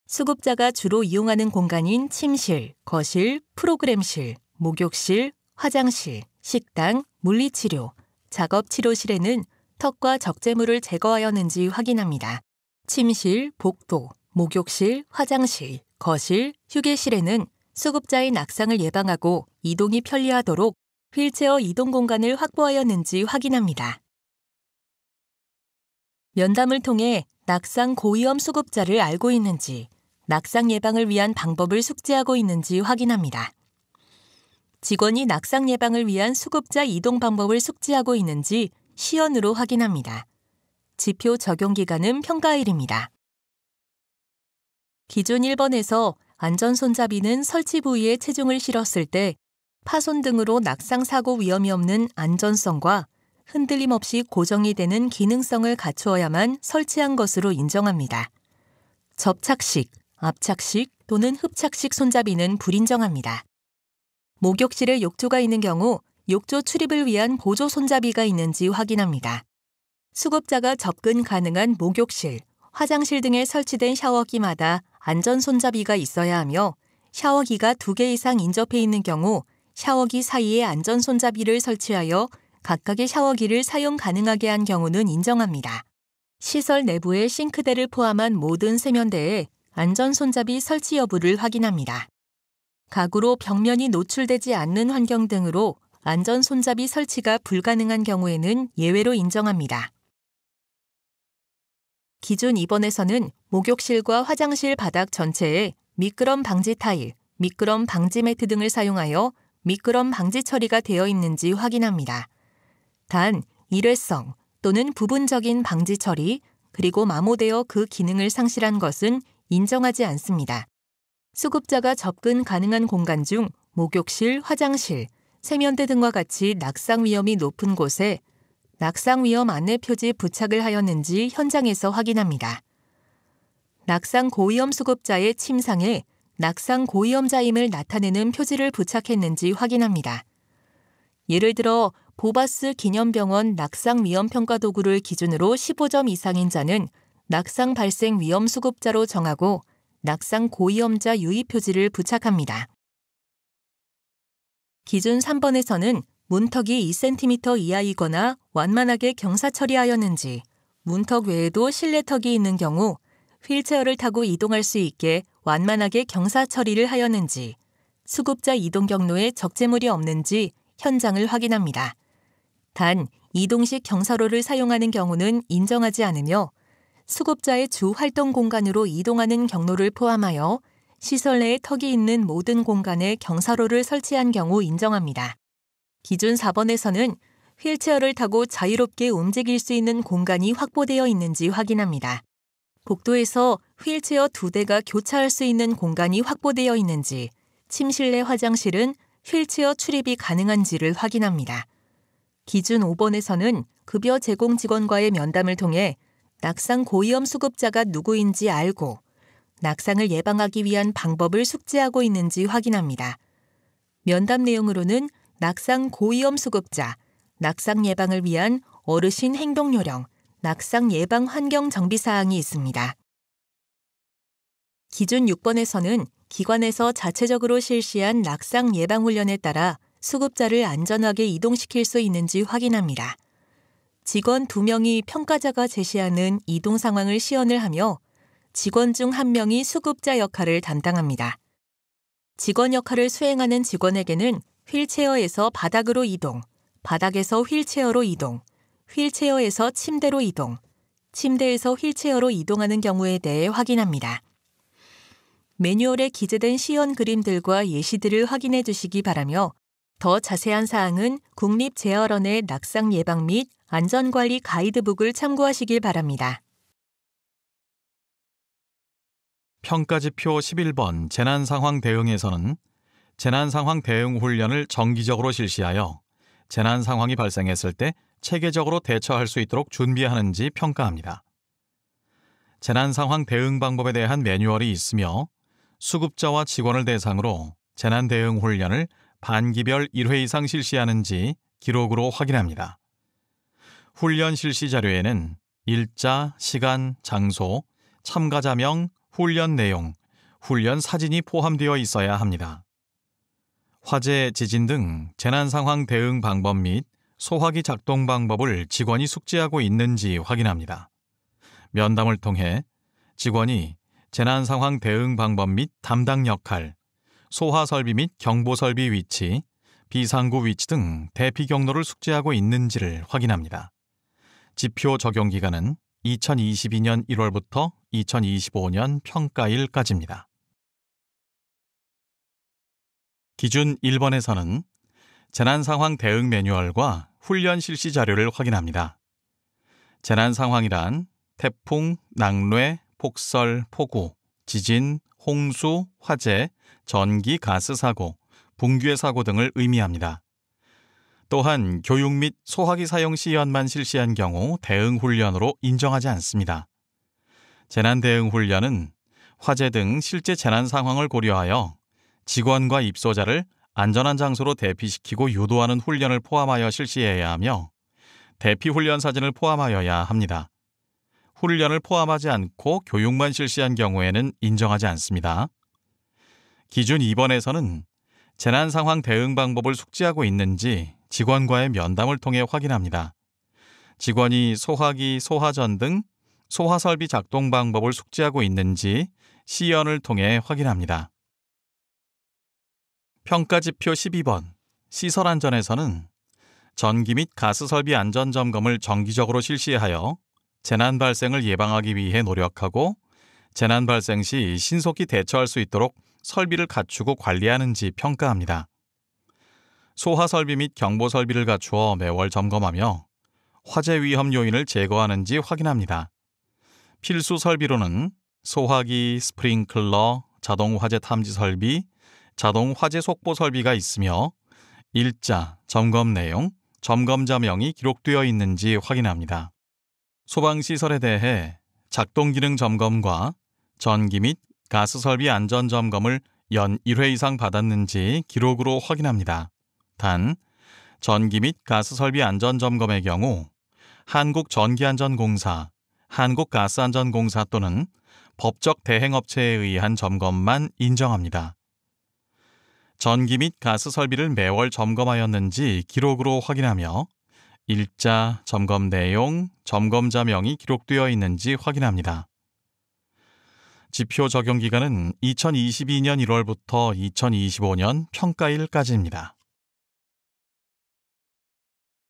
수급자가 주로 이용하는 공간인 침실, 거실, 프로그램실, 목욕실, 화장실, 식당, 물리치료, 작업치료실에는 턱과 적재물을 제거하였는지 확인합니다. 침실, 복도, 목욕실, 화장실, 거실, 휴게실에는 수급자의 낙상을 예방하고 이동이 편리하도록 휠체어 이동 공간을 확보하였는지 확인합니다. 면담을 통해 낙상 고위험 수급자를 알고 있는지, 낙상 예방을 위한 방법을 숙지하고 있는지 확인합니다. 직원이 낙상 예방을 위한 수급자 이동 방법을 숙지하고 있는지 시연으로 확인합니다. 지표 적용 기간은 평가일입니다. 기준 1번에서 안전손잡이는 설치 부위에 체중을 실었을 때 파손 등으로 낙상 사고 위험이 없는 안전성과 흔들림 없이 고정이 되는 기능성을 갖추어야만 설치한 것으로 인정합니다. 접착식, 압착식 또는 흡착식 손잡이는 불인정합니다. 목욕실에 욕조가 있는 경우 욕조 출입을 위한 보조 손잡이가 있는지 확인합니다. 수급자가 접근 가능한 목욕실, 화장실 등에 설치된 샤워기마다 안전 손잡이가 있어야 하며 샤워기가 2개 이상 인접해 있는 경우 샤워기 사이에 안전 손잡이를 설치하여 각각의 샤워기를 사용 가능하게 한 경우는 인정합니다. 시설 내부의 싱크대를 포함한 모든 세면대에 안전 손잡이 설치 여부를 확인합니다. 가구로 벽면이 노출되지 않는 환경 등으로 안전 손잡이 설치가 불가능한 경우에는 예외로 인정합니다. 기준 2번에서는 목욕실과 화장실 바닥 전체에 미끄럼 방지 타일, 미끄럼 방지 매트 등을 사용하여 미끄럼 방지 처리가 되어 있는지 확인합니다. 단, 일회성 또는 부분적인 방지 처리 그리고 마모되어 그 기능을 상실한 것은 인정하지 않습니다. 수급자가 접근 가능한 공간 중 목욕실, 화장실, 세면대 등과 같이 낙상 위험이 높은 곳에 낙상 위험 안내 표지 부착을 하였는지 현장에서 확인합니다. 낙상 고위험 수급자의 침상에 낙상 고위험자임을 나타내는 표지를 부착했는지 확인합니다. 예를 들어 보바스 기념병원 낙상 위험 평가 도구를 기준으로 15점 이상인 자는 낙상 발생 위험 수급자로 정하고 낙상 고위험자 유의 표지를 부착합니다. 기준 3번에서는 문턱이 2cm 이하이거나 완만하게 경사 처리하였는지, 문턱 외에도 실내턱이 있는 경우 휠체어를 타고 이동할 수 있게 완만하게 경사 처리를 하였는지, 수급자 이동 경로에 적재물이 없는지 현장을 확인합니다. 단, 이동식 경사로를 사용하는 경우는 인정하지 않으며 수급자의 주 활동 공간으로 이동하는 경로를 포함하여 시설 내에 턱이 있는 모든 공간에 경사로를 설치한 경우 인정합니다. 기준 4번에서는 휠체어를 타고 자유롭게 움직일 수 있는 공간이 확보되어 있는지 확인합니다. 복도에서 휠체어 2대가 교차할 수 있는 공간이 확보되어 있는지, 침실 내 화장실은 휠체어 출입이 가능한지를 확인합니다. 기준 5번에서는 급여 제공 직원과의 면담을 통해 낙상 고위험 수급자가 누구인지 알고 낙상을 예방하기 위한 방법을 숙지하고 있는지 확인합니다. 면담 내용으로는 낙상 고위험 수급자, 낙상 예방을 위한 어르신 행동 요령, 낙상 예방 환경 정비 사항이 있습니다. 기준 6번에서는 기관에서 자체적으로 실시한 낙상 예방 훈련에 따라 수급자를 안전하게 이동시킬 수 있는지 확인합니다. 직원 2명이 평가자가 제시하는 이동 상황을 시연을 하며 직원 중 1명이 수급자 역할을 담당합니다. 직원 역할을 수행하는 직원에게는 휠체어에서 바닥으로 이동, 바닥에서 휠체어로 이동, 휠체어에서 침대로 이동, 침대에서 휠체어로 이동하는 경우에 대해 확인합니다. 매뉴얼에 기재된 시연 그림들과 예시들을 확인해 주시기 바라며 더 자세한 사항은 국립제어런의 낙상 예방 및 안전관리 가이드북을 참고하시길 바랍니다. 평가지표 11번 재난상황 대응에서는 재난상황 대응 훈련을 정기적으로 실시하여 재난상황이 발생했을 때 체계적으로 대처할 수 있도록 준비하는지 평가합니다. 재난상황 대응 방법에 대한 매뉴얼이 있으며 수급자와 직원을 대상으로 재난대응 훈련을 반기별 1회 이상 실시하는지 기록으로 확인합니다. 훈련 실시 자료에는 일자, 시간, 장소, 참가자명, 훈련 내용, 훈련 사진이 포함되어 있어야 합니다. 화재, 지진 등 재난상황 대응 방법 및 소화기 작동 방법을 직원이 숙지하고 있는지 확인합니다. 면담을 통해 직원이 재난상황 대응 방법 및 담당 역할, 소화설비 및 경보설비 위치, 비상구 위치 등 대피 경로를 숙지하고 있는지를 확인합니다. 지표 적용 기간은 2022년 1월부터 2025년 평가일까지입니다. 기준 1번에서는 재난상황 대응 매뉴얼과 훈련 실시 자료를 확인합니다. 재난상황이란 태풍, 낙뢰, 폭설, 폭우, 지진, 홍수, 화재, 전기, 가스 사고, 붕괴 사고 등을 의미합니다. 또한 교육 및 소화기 사용 시연만 실시한 경우 대응 훈련으로 인정하지 않습니다. 재난 대응 훈련은 화재 등 실제 재난 상황을 고려하여 직원과 입소자를 안전한 장소로 대피시키고 유도하는 훈련을 포함하여 실시해야 하며 대피 훈련 사진을 포함하여야 합니다. 훈련을 포함하지 않고 교육만 실시한 경우에는 인정하지 않습니다. 기준 2번에서는 재난상황 대응 방법을 숙지하고 있는지 직원과의 면담을 통해 확인합니다. 직원이 소화기, 소화전 등 소화설비 작동 방법을 숙지하고 있는지 시연을 통해 확인합니다. 평가지표 12번 시설 안전에서는 전기 및 가스 설비 안전 점검을 정기적으로 실시하여 재난 발생을 예방하기 위해 노력하고 재난 발생 시 신속히 대처할 수 있도록 설비를 갖추고 관리하는지 평가합니다. 소화 설비 및 경보 설비를 갖추어 매월 점검하며 화재 위험 요인을 제거하는지 확인합니다. 필수 설비로는 소화기, 스프링클러, 자동 화재 탐지 설비, 자동 화재 속보 설비가 있으며 일자, 점검 내용, 점검자명이 기록되어 있는지 확인합니다. 소방시설에 대해 작동 기능 점검과 전기 및 가스 설비 안전 점검을 연 1회 이상 받았는지 기록으로 확인합니다. 단, 전기 및 가스 설비 안전 점검의 경우 한국전기안전공사, 한국가스안전공사 또는 법적 대행업체에 의한 점검만 인정합니다. 전기 및 가스 설비를 매월 점검하였는지 기록으로 확인하며 일자, 점검 내용, 점검자명이 기록되어 있는지 확인합니다. 지표 적용 기간은 2022년 1월부터 2025년 평가일까지입니다.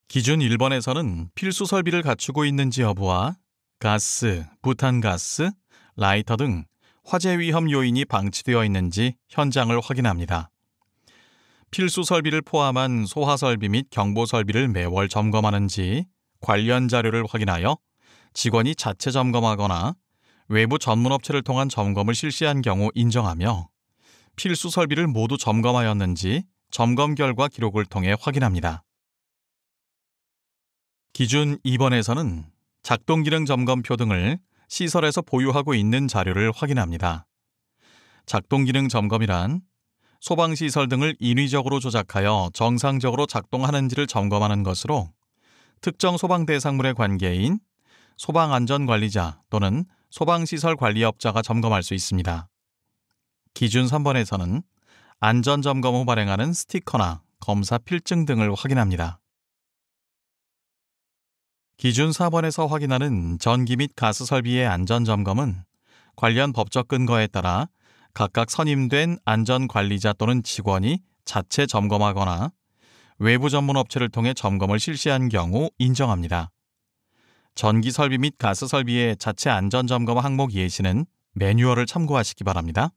기준 1번에서는 필수 설비를 갖추고 있는지 여부와 가스, 부탄가스, 라이터 등 화재 위험 요인이 방치되어 있는지 현장을 확인합니다. 필수 설비를 포함한 소하 설비 및 경보 설비를 매월 점검하는지 관련 자료를 확인하여 직원이 자체 점검하거나 외부 전문업체를 통한 점검을 실시한 경우 인정하며 필수 설비를 모두 점검하였는지 점검 결과 기록을 통해 확인합니다. 기준 2번에서는 작동기능 점검표 등을 시설에서 보유하고 있는 자료를 확인합니다. 작동기능 점검이란 소방시설 등을 인위적으로 조작하여 정상적으로 작동하는지를 점검하는 것으로 특정 소방 대상물의 관계인 소방안전관리자 또는 소방시설 관리업자가 점검할 수 있습니다. 기준 3번에서는 안전점검 후 발행하는 스티커나 검사 필증 등을 확인합니다. 기준 4번에서 확인하는 전기 및 가스 설비의 안전점검은 관련 법적 근거에 따라 각각 선임된 안전관리자 또는 직원이 자체 점검하거나 외부 전문 업체를 통해 점검을 실시한 경우 인정합니다. 전기 설비 및 가스 설비의 자체 안전점검 항목 예시는 매뉴얼을 참고하시기 바랍니다.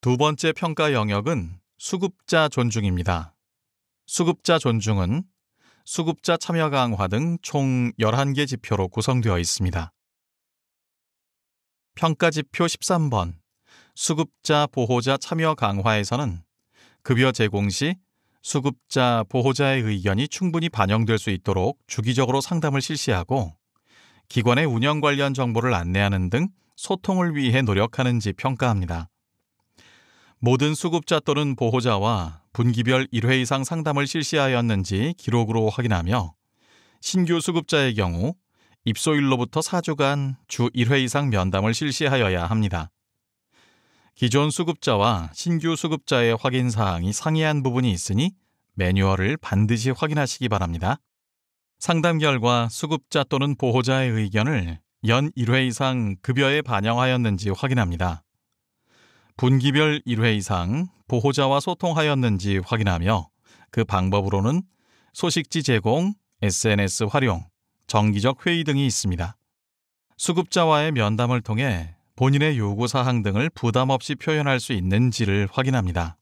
두 번째 평가 영역은 수급자 존중입니다. 수급자 존중은 수급자 참여 강화 등 총 11개 지표로 구성되어 있습니다. 평가지표 13번 수급자 보호자 참여 강화에서는 급여 제공 시 수급자 보호자의 의견이 충분히 반영될 수 있도록 주기적으로 상담을 실시하고 기관의 운영 관련 정보를 안내하는 등 소통을 위해 노력하는지 평가합니다. 모든 수급자 또는 보호자와 분기별 1회 이상 상담을 실시하였는지 기록으로 확인하며 신규 수급자의 경우 입소일로부터 4주간 주 1회 이상 면담을 실시하여야 합니다. 기존 수급자와 신규 수급자의 확인 사항이 상이한 부분이 있으니 매뉴얼을 반드시 확인하시기 바랍니다. 상담 결과 수급자 또는 보호자의 의견을 연 1회 이상 급여에 반영하였는지 확인합니다. 분기별 1회 이상 보호자와 소통하였는지 확인하며 그 방법으로는 소식지 제공, SNS 활용, 정기적 회의 등이 있습니다. 수급자와의 면담을 통해 본인의 요구사항 등을 부담 없이 표현할 수 있는지를 확인합니다.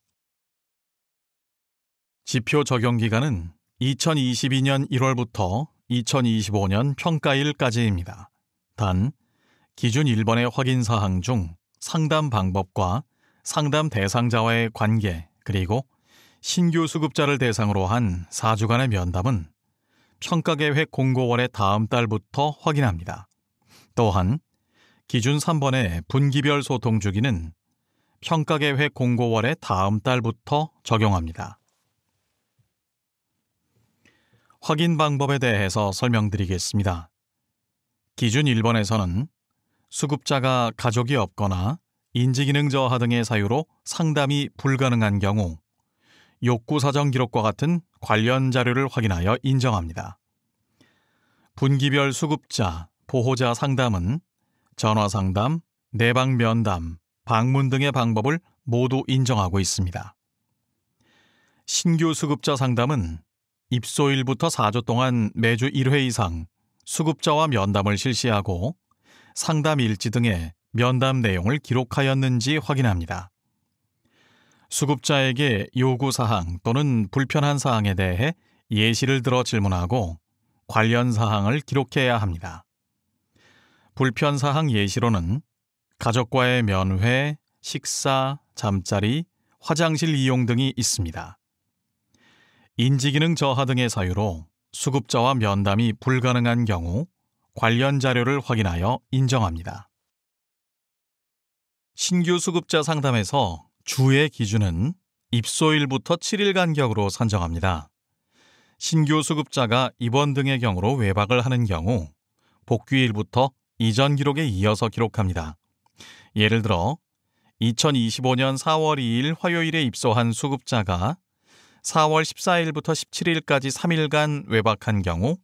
지표 적용 기간은 2022년 1월부터 2025년 평가일까지입니다. 단, 기준 1번의 확인사항 중 상담 방법과 상담 대상자와의 관계 그리고 신규 수급자를 대상으로 한 4주간의 면담은 평가계획 공고월의 다음 달부터 확인합니다. 또한 기준 3번의 분기별 소통 주기는 평가계획 공고월의 다음 달부터 적용합니다. 확인 방법에 대해서 설명드리겠습니다. 기준 1번에서는 수급자가 가족이 없거나 인지기능 저하 등의 사유로 상담이 불가능한 경우 욕구 사정 기록과 같은 관련 자료를 확인하여 인정합니다. 분기별 수급자, 보호자 상담은 전화 상담, 내방 면담, 방문 등의 방법을 모두 인정하고 있습니다. 신규 수급자 상담은 입소일부터 4주 동안 매주 1회 이상 수급자와 면담을 실시하고 상담 일지 등의 면담 내용을 기록하였는지 확인합니다. 수급자에게 요구사항 또는 불편한 사항에 대해 예시를 들어 질문하고 관련 사항을 기록해야 합니다. 불편사항 예시로는 가족과의 면회, 식사, 잠자리, 화장실 이용 등이 있습니다. 인지기능 저하 등의 사유로 수급자와 면담이 불가능한 경우 관련 자료를 확인하여 인정합니다. 신규 수급자 상담에서 주의 기준은 입소일부터 7일 간격으로 선정합니다. 신규 수급자가 입원 등의 경우로 외박을 하는 경우 복귀일부터 이전 기록에 이어서 기록합니다. 예를 들어 2025년 4월 2일 화요일에 입소한 수급자가 4월 14일부터 17일까지 3일간 외박한 경우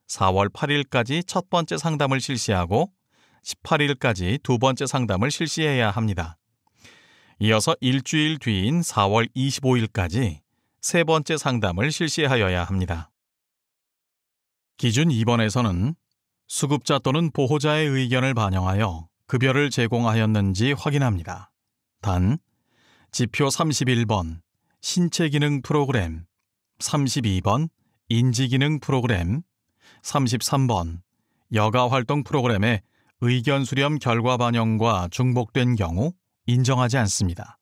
4월 8일까지 첫 번째 상담을 실시하고 18일까지 두 번째 상담을 실시해야 합니다. 이어서 일주일 뒤인 4월 25일까지 세 번째 상담을 실시하여야 합니다. 기준 2번에서는 수급자 또는 보호자의 의견을 반영하여 급여를 제공하였는지 확인합니다. 단, 지표 31번 신체기능 프로그램, 32번 인지기능 프로그램, 33번 여가활동 프로그램의 의견 수렴 결과 반영과 중복된 경우 인정하지 않습니다.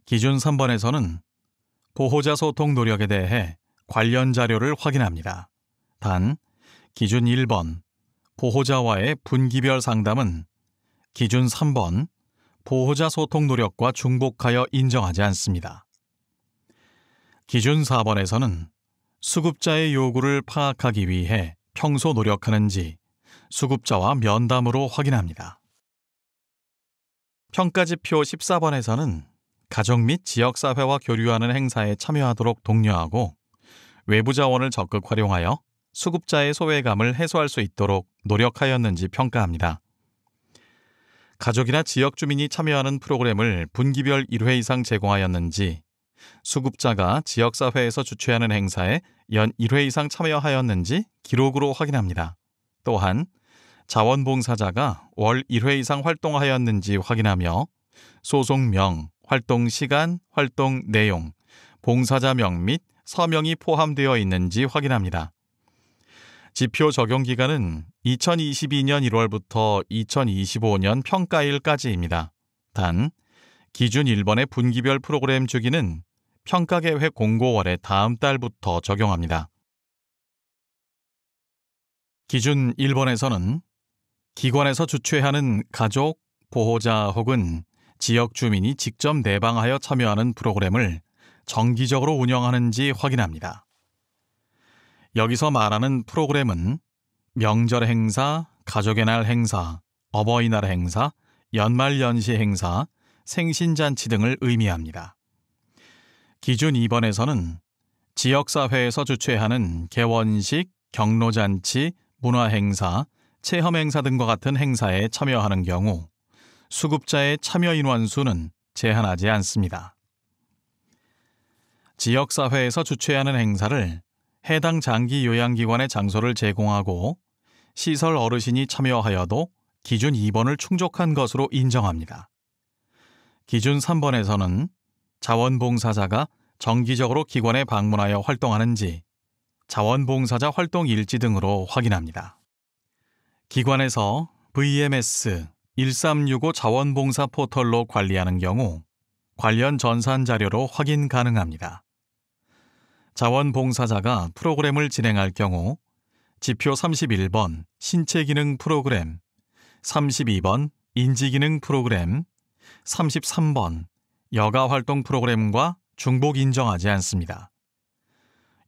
기준 3번에서는 보호자 소통 노력에 대해 관련 자료를 확인합니다. 단, 기준 1번 보호자와의 분기별 상담은 기준 3번 보호자 소통 노력과 중복하여 인정하지 않습니다. 기준 4번에서는 수급자의 요구를 파악하기 위해 평소 노력하는지 수급자와 면담으로 확인합니다. 평가지표 14번에서는 가족 및 지역사회와 교류하는 행사에 참여하도록 독려하고 외부 자원을 적극 활용하여 수급자의 소외감을 해소할 수 있도록 노력하였는지 평가합니다. 가족이나 지역 주민이 참여하는 프로그램을 분기별 1회 이상 제공하였는지, 수급자가 지역사회에서 주최하는 행사에 연 1회 이상 참여하였는지 기록으로 확인합니다. 또한 자원봉사자가 월 1회 이상 활동하였는지 확인하며 소속명, 활동 시간, 활동 내용, 봉사자명 및 서명이 포함되어 있는지 확인합니다. 지표 적용 기간은 2022년 1월부터 2025년 평가일까지입니다. 단, 기준 1번의 분기별 프로그램 주기는 평가계획 공고월의 다음 달부터 적용합니다. 기준 1번에서는 기관에서 주최하는 가족, 보호자 혹은 지역 주민이 직접 내방하여 참여하는 프로그램을 정기적으로 운영하는지 확인합니다. 여기서 말하는 프로그램은 명절 행사, 가족의 날 행사, 어버이날 행사, 연말연시 행사, 생신잔치 등을 의미합니다. 기준 2번에서는 지역사회에서 주최하는 개원식, 경로잔치, 문화행사, 체험행사 등과 같은 행사에 참여하는 경우 수급자의 참여 인원 수는 제한하지 않습니다. 지역사회에서 주최하는 행사를 해당 장기 요양기관의 장소를 제공하고 시설 어르신이 참여하여도 기준 2번을 충족한 것으로 인정합니다. 기준 3번에서는 자원봉사자가 정기적으로 기관에 방문하여 활동하는지 자원봉사자 활동 일지 등으로 확인합니다. 기관에서 VMS 1365 자원봉사 포털로 관리하는 경우 관련 전산 자료로 확인 가능합니다. 자원봉사자가 프로그램을 진행할 경우 지표 31번 신체기능 프로그램, 32번 인지기능 프로그램, 33번 여가활동 프로그램과 중복 인정하지 않습니다.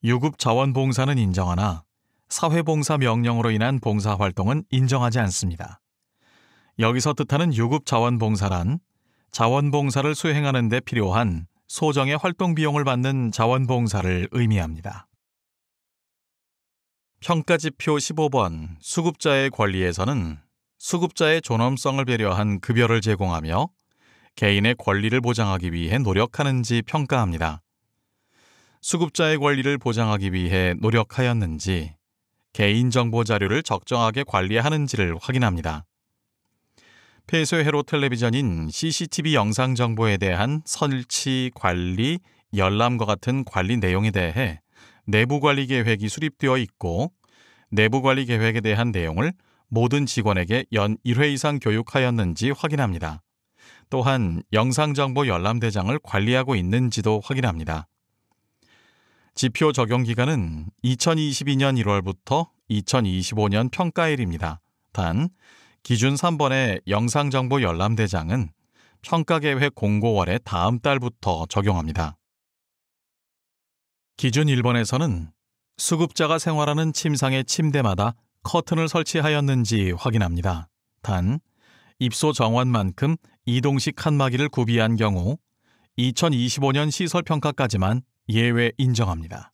유급 자원봉사는 인정하나 사회봉사 명령으로 인한 봉사활동은 인정하지 않습니다. 여기서 뜻하는 유급 자원봉사란 자원봉사를 수행하는 데 필요한 소정의 활동 비용을 받는 자원봉사를 의미합니다. 평가지표 15번 수급자의 권리에서는 수급자의 존엄성을 배려한 급여를 제공하며 개인의 권리를 보장하기 위해 노력하는지 평가합니다. 수급자의 권리를 보장하기 위해 노력하였는지, 개인정보 자료를 적정하게 관리하는지를 확인합니다. 폐쇄회로 텔레비전인 CCTV 영상 정보에 대한 설치, 관리, 열람과 같은 관리 내용에 대해 내부관리 계획이 수립되어 있고 내부관리 계획에 대한 내용을 모든 직원에게 연 1회 이상 교육하였는지 확인합니다. 또한 영상정보 열람 대장을 관리하고 있는지도 확인합니다. 지표 적용 기간은 2022년 1월부터 2025년 평가일입니다. 단, 기준 3번의 영상정보 열람 대장은 평가계획 공고월의 다음 달부터 적용합니다. 기준 1번에서는 수급자가 생활하는 침상의 침대마다 커튼을 설치하였는지 확인합니다. 단, 입소 정원만큼 이동식 칸막이를 구비한 경우 2025년 시설평가까지만 예외 인정합니다.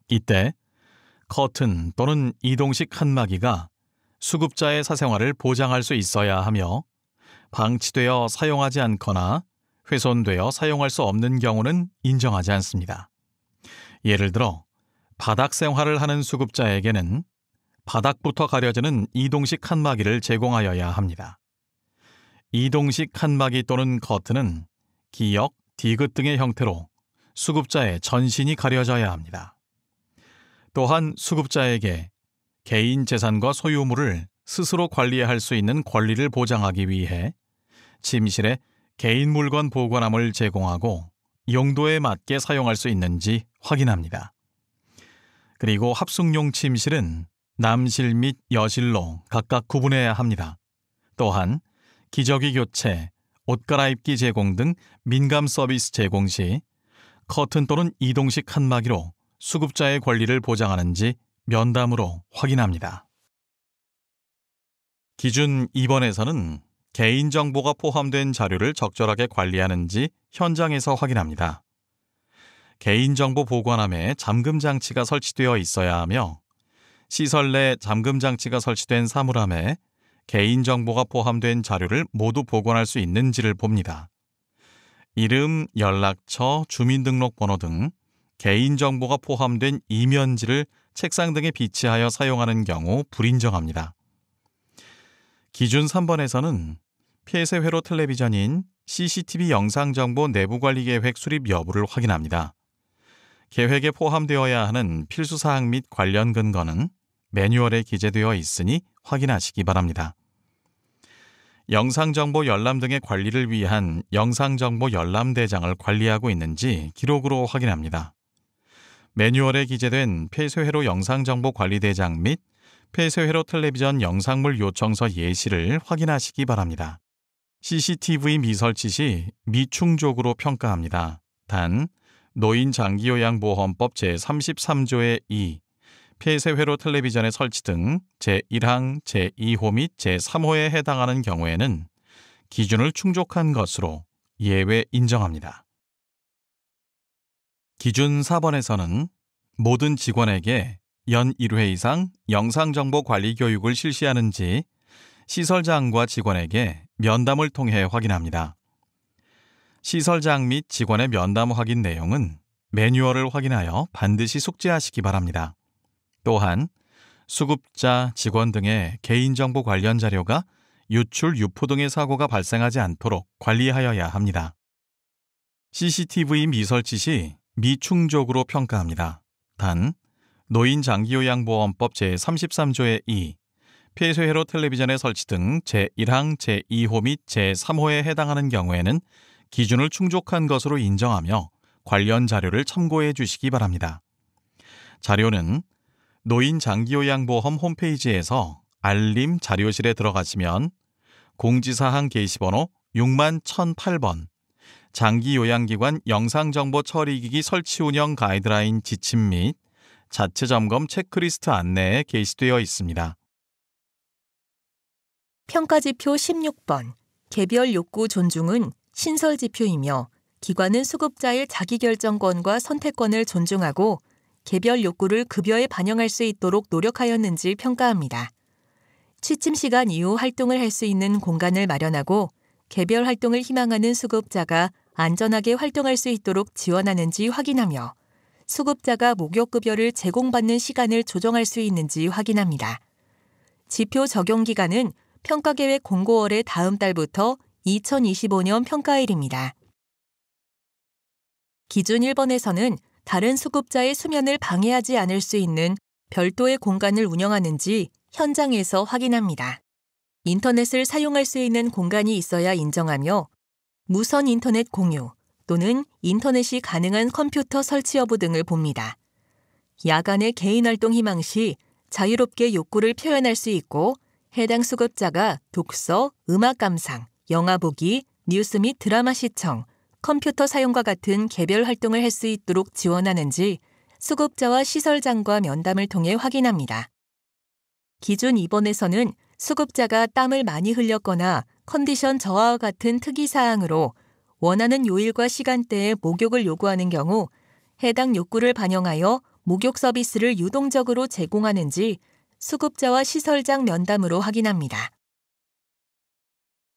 이때 커튼 또는 이동식 칸막이가 수급자의 사생활을 보장할 수 있어야 하며 방치되어 사용하지 않거나 훼손되어 사용할 수 없는 경우는 인정하지 않습니다. 예를 들어 바닥 생활을 하는 수급자에게는 바닥부터 가려지는 이동식 칸막이를 제공하여야 합니다. 이동식 칸막이 또는 커튼은 기역, 디귿 등의 형태로 수급자의 전신이 가려져야 합니다. 또한 수급자에게 개인 재산과 소유물을 스스로 관리할 수 있는 권리를 보장하기 위해 침실에 개인 물건 보관함을 제공하고 용도에 맞게 사용할 수 있는지 확인합니다. 그리고 합숙용 침실은 남실 및 여실로 각각 구분해야 합니다. 또한 기저귀 교체, 옷 갈아입기 제공 등 민감 서비스 제공 시 커튼 또는 이동식 칸막이로 수급자의 권리를 보장하는지 면담으로 확인합니다. 기준 2번에서는 개인정보가 포함된 자료를 적절하게 관리하는지 현장에서 확인합니다. 개인정보 보관함에 잠금 장치가 설치되어 있어야 하며 시설 내 잠금 장치가 설치된 사물함에 개인정보가 포함된 자료를 모두 보관할 수 있는지를 봅니다. 이름, 연락처, 주민등록번호 등 개인정보가 포함된 이면지를 책상 등에 비치하여 사용하는 경우 불인정합니다. 기준 3번에서는 폐쇄회로 텔레비전인 CCTV 영상정보 내부관리계획 수립 여부를 확인합니다. 계획에 포함되어야 하는 필수사항 및 관련 근거는 매뉴얼에 기재되어 있으니 확인하시기 바랍니다. 영상정보 열람 등의 관리를 위한 영상정보 열람 대장을 관리하고 있는지 기록으로 확인합니다. 매뉴얼에 기재된 폐쇄회로 영상정보 관리 대장 및 폐쇄회로 텔레비전 영상물 요청서 예시를 확인하시기 바랍니다. CCTV 미설치 시 미충족으로 평가합니다. 단, 노인장기요양보험법 제33조의 2, 폐쇄회로 텔레비전의 설치 등 제1항, 제2호 및 제3호에 해당하는 경우에는 기준을 충족한 것으로 예외 인정합니다. 기준 4번에서는 모든 직원에게 연 1회 이상 영상정보 관리 교육을 실시하는지 시설장과 직원에게 면담을 통해 확인합니다. 시설장 및 직원의 면담 확인 내용은 매뉴얼을 확인하여 반드시 숙지하시기 바랍니다. 또한 수급자, 직원 등의 개인정보 관련 자료가 유출, 유포 등의 사고가 발생하지 않도록 관리하여야 합니다. CCTV 미설치 시 미충족으로 평가합니다. 단, 노인장기요양보험법 제33조의 2, 폐쇄회로 텔레비전의 설치 등 제1항, 제2호 및 제3호에 해당하는 경우에는 기준을 충족한 것으로 인정하며 관련 자료를 참고해 주시기 바랍니다. 자료는 노인장기요양보험 홈페이지에서 알림 자료실에 들어가시면 공지사항 게시번호 60,008번, 장기요양기관 영상정보 처리기기 설치 운영 가이드라인 지침 및 자체 점검 체크리스트 안내에 게시되어 있습니다. 평가지표 16번, 개별 욕구 존중은 신설지표이며 기관은 수급자의 자기결정권과 선택권을 존중하고 개별 욕구를 급여에 반영할 수 있도록 노력하였는지 평가합니다. 취침 시간 이후 활동을 할 수 있는 공간을 마련하고 개별 활동을 희망하는 수급자가 안전하게 활동할 수 있도록 지원하는지 확인하며 수급자가 목욕급여를 제공받는 시간을 조정할 수 있는지 확인합니다. 지표 적용 기간은 평가계획 공고월의 다음 달부터 2025년 평가일입니다. 기준 1번에서는 다른 수급자의 수면을 방해하지 않을 수 있는 별도의 공간을 운영하는지 현장에서 확인합니다. 인터넷을 사용할 수 있는 공간이 있어야 인정하며 무선 인터넷 공유 또는 인터넷이 가능한 컴퓨터 설치 여부 등을 봅니다. 야간에 개인활동 희망 시 자유롭게 욕구를 표현할 수 있고 해당 수급자가 독서, 음악 감상, 영화 보기, 뉴스 및 드라마 시청, 컴퓨터 사용과 같은 개별 활동을 할 수 있도록 지원하는지 수급자와 시설장과 면담을 통해 확인합니다. 기준 2번에서는 수급자가 땀을 많이 흘렸거나 컨디션 저하와 같은 특이사항으로 원하는 요일과 시간대에 목욕을 요구하는 경우 해당 욕구를 반영하여 목욕 서비스를 유동적으로 제공하는지 수급자와 시설장 면담으로 확인합니다.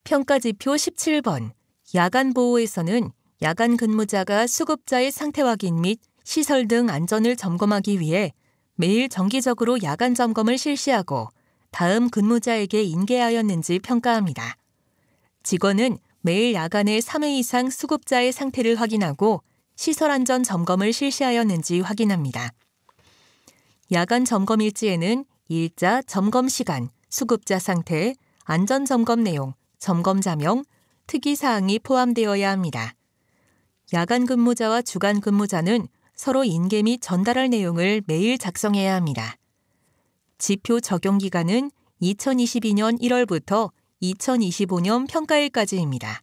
평가지표 17번. 야간 보호에서는 야간 근무자가 수급자의 상태 확인 및 시설 등 안전을 점검하기 위해 매일 정기적으로 야간 점검을 실시하고 다음 근무자에게 인계하였는지 평가합니다. 직원은 매일 야간에 3회 이상 수급자의 상태를 확인하고 시설 안전 점검을 실시하였는지 확인합니다. 야간 점검 일지에는 일자, 점검 시간, 수급자 상태, 안전 점검 내용, 점검자명, 특이사항이 포함되어야 합니다. 야간 근무자와 주간 근무자는 서로 인계 및 전달할 내용을 매일 작성해야 합니다. 지표 적용 기간은 2022년 1월부터 2025년 평가일까지입니다.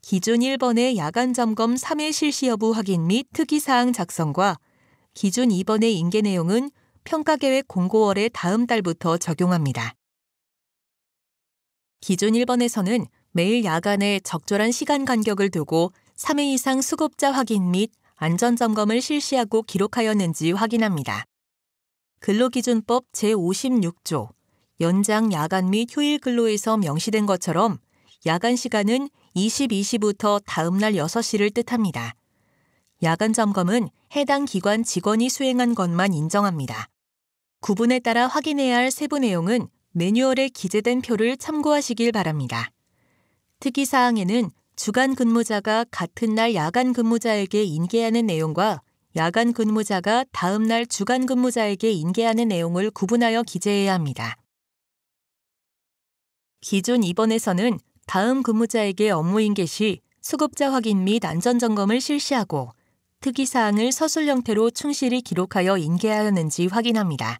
기준 1번의 야간 점검 3회 실시 여부 확인 및 특이사항 작성과 기준 2번의 인계 내용은 평가계획 공고월의 다음 달부터 적용합니다. 기준 1번에서는 매일 야간에 적절한 시간 간격을 두고 3회 이상 수급자 확인 및 안전점검을 실시하고 기록하였는지 확인합니다. 근로기준법 제56조 연장 야간 및 휴일 근로에서 명시된 것처럼 야간 시간은 22시부터 다음날 6시를 뜻합니다. 야간 점검은 해당 기관 직원이 수행한 것만 인정합니다. 구분에 따라 확인해야 할 세부 내용은 매뉴얼에 기재된 표를 참고하시길 바랍니다. 특이사항에는 주간 근무자가 같은 날 야간 근무자에게 인계하는 내용과 야간 근무자가 다음 날 주간 근무자에게 인계하는 내용을 구분하여 기재해야 합니다. 기준 2번에서는 다음 근무자에게 업무 인계 시 수급자 확인 및 안전점검을 실시하고 특이사항을 서술 형태로 충실히 기록하여 인계하였는지 확인합니다.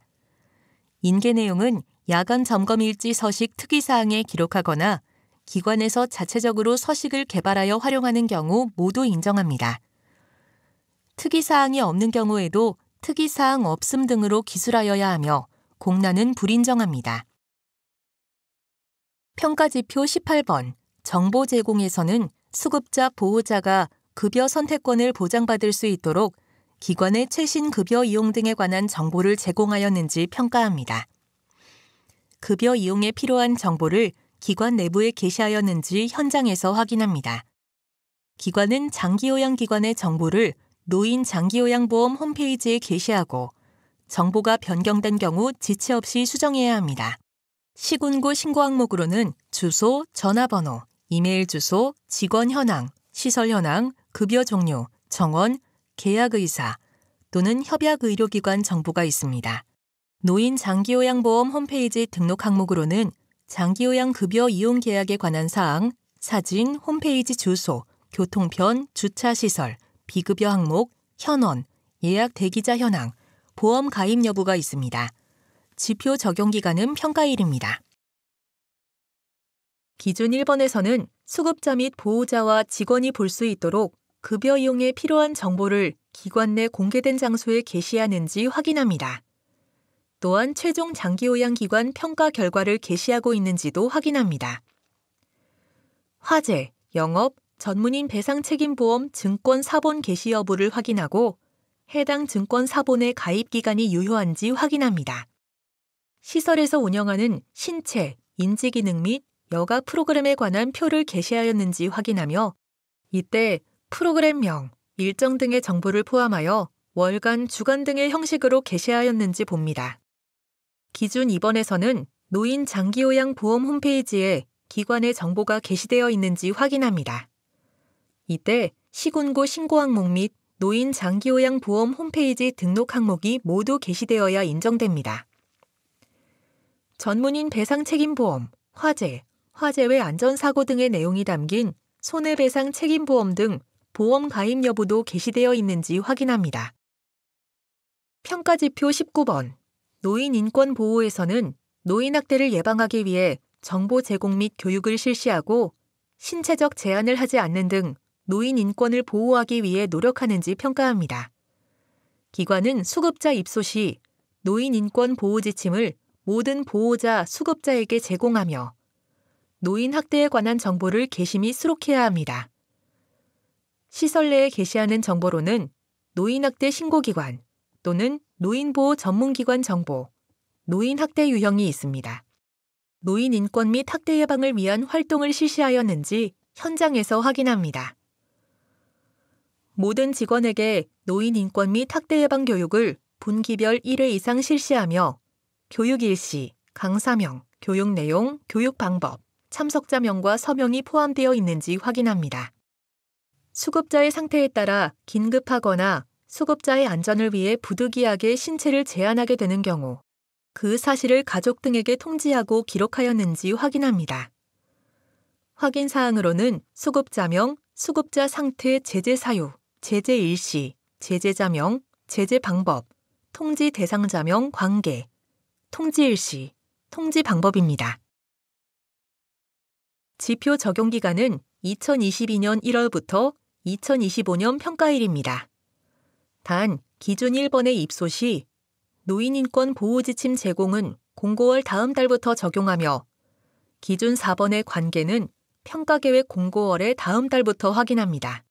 인계 내용은 야간 점검 일지 서식 특이사항에 기록하거나 기관에서 자체적으로 서식을 개발하여 활용하는 경우 모두 인정합니다. 특이사항이 없는 경우에도 특이사항 없음 등으로 기술하여야 하며 공란은 불인정합니다. 평가지표 18번. 정보 제공에서는 수급자 보호자가 급여 선택권을 보장받을 수 있도록 기관의 최신 급여 이용 등에 관한 정보를 제공하였는지 평가합니다. 급여 이용에 필요한 정보를 기관 내부에 게시하였는지 현장에서 확인합니다. 기관은 장기요양기관의 정보를 노인 장기요양보험 홈페이지에 게시하고 정보가 변경된 경우 지체 없이 수정해야 합니다. 시군구 신고 항목으로는 주소, 전화번호, 이메일 주소, 직원 현황, 시설 현황, 급여 종류, 정원, 계약 의사 또는 협약 의료기관 정보가 있습니다. 노인 장기요양보험 홈페이지 등록 항목으로는 장기요양 급여 이용 계약에 관한 사항, 사진, 홈페이지 주소, 교통편, 주차시설, 비급여 항목, 현원, 예약 대기자 현황, 보험 가입 여부가 있습니다. 지표 적용 기간은 평가일입니다. 기준 1번에서는 수급자 및 보호자와 직원이 볼 수 있도록 급여 이용에 필요한 정보를 기관 내 공개된 장소에 게시하는지 확인합니다. 또한 최종 장기요양기관 평가 결과를 게시하고 있는지도 확인합니다. 화재, 영업, 전문인 배상책임보험 증권 사본 게시 여부를 확인하고 해당 증권 사본의 가입 기간이 유효한지 확인합니다. 시설에서 운영하는 신체, 인지기능 및 여가 프로그램에 관한 표를 게시하였는지 확인하며 이때 프로그램명, 일정 등의 정보를 포함하여 월간, 주간 등의 형식으로 게시하였는지 봅니다. 기준 2번에서는 노인 장기요양 보험 홈페이지에 기관의 정보가 게시되어 있는지 확인합니다. 이때 시군구 신고 항목 및 노인 장기요양 보험 홈페이지 등록 항목이 모두 게시되어야 인정됩니다. 전문인 배상책임보험, 화재, 화재 외 안전사고 등의 내용이 담긴 손해배상 책임보험 등 보험 가입 여부도 게시되어 있는지 확인합니다. 평가지표 19번. 노인 인권 보호에서는 노인 학대를 예방하기 위해 정보 제공 및 교육을 실시하고 신체적 제한을 하지 않는 등 노인 인권을 보호하기 위해 노력하는지 평가합니다. 기관은 수급자 입소 시 노인 인권 보호 지침을 모든 보호자, 수급자에게 제공하며 노인 학대에 관한 정보를 게시 및 수록해야 합니다. 시설 내에 게시하는 정보로는 노인학대 신고기관 또는 노인보호 전문기관 정보, 노인학대 유형이 있습니다. 노인 인권 및 학대 예방을 위한 활동을 실시하였는지 현장에서 확인합니다. 모든 직원에게 노인 인권 및 학대 예방 교육을 분기별 1회 이상 실시하며 교육 일시, 강사명, 교육 내용, 교육 방법, 참석자명과 서명이 포함되어 있는지 확인합니다. 수급자의 상태에 따라 긴급하거나 수급자의 안전을 위해 부득이하게 신체를 제한하게 되는 경우 그 사실을 가족 등에게 통지하고 기록하였는지 확인합니다. 확인 사항으로는 수급자명, 수급자 상태 제재 사유, 제재 일시, 제재자명, 제재 방법, 통지 대상자명 관계, 통지 일시, 통지 방법입니다. 지표 적용 기간은 2022년 1월부터 2025년 평가일입니다. 단, 기준 1번의 입소 시 노인인권 보호지침 제공은 공고월 다음 달부터 적용하며 기준 4번의 관계는 평가계획 공고월의 다음 달부터 확인합니다.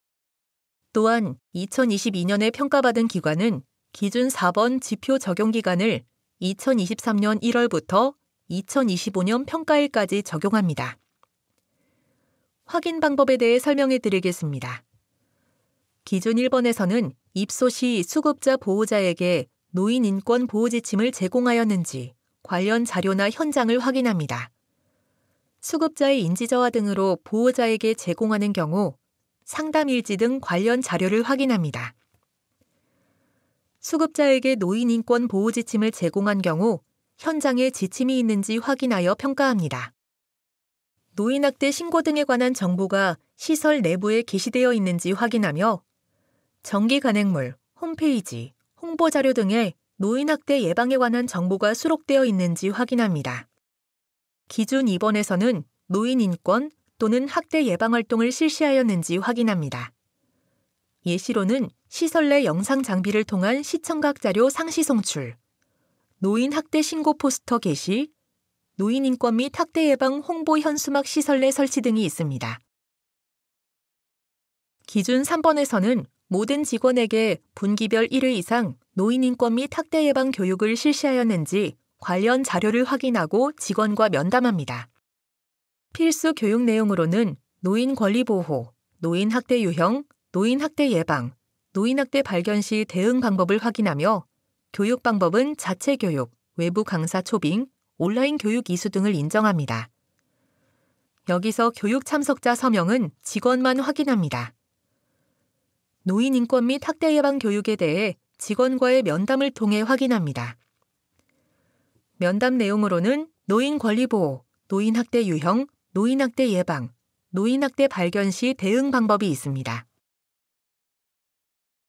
또한 2022년에 평가받은 기관은 기준 4번 지표 적용 기간을 2023년 1월부터 2025년 평가일까지 적용합니다. 확인 방법에 대해 설명해 드리겠습니다. 기준 1번에서는 입소 시 수급자 보호자에게 노인 인권 보호 지침을 제공하였는지 관련 자료나 현장을 확인합니다. 수급자의 인지저하 등으로 보호자에게 제공하는 경우 상담일지 등 관련 자료를 확인합니다. 수급자에게 노인 인권 보호 지침을 제공한 경우 현장에 지침이 있는지 확인하여 평가합니다. 노인학대 신고 등에 관한 정보가 시설 내부에 게시되어 있는지 확인하며 정기 간행물, 홈페이지, 홍보자료 등에 노인학대 예방에 관한 정보가 수록되어 있는지 확인합니다. 기준 2번에서는 노인 인권 또는 학대 예방 활동을 실시하였는지 확인합니다. 예시로는 시설 내 영상 장비를 통한 시청각 자료 상시 송출, 노인 학대 신고 포스터 게시, 노인 인권 및 학대 예방 홍보 현수막 시설 내 설치 등이 있습니다. 기준 3번에서는 모든 직원에게 분기별 1회 이상 노인 인권 및 학대 예방 교육을 실시하였는지 관련 자료를 확인하고 직원과 면담합니다. 필수 교육 내용으로는 노인 권리 보호, 노인 학대 유형, 노인 학대 예방, 노인 학대 발견 시 대응 방법을 확인하며 교육 방법은 자체 교육, 외부 강사 초빙, 온라인 교육 이수 등을 인정합니다. 여기서 교육 참석자 서명은 직원만 확인합니다. 노인 인권 및 학대 예방 교육에 대해 직원과의 면담을 통해 확인합니다. 면담 내용으로는 노인 권리 보호, 노인 학대 유형, 노인 학대 예방, 노인 학대 발견 시 대응 방법이 있습니다.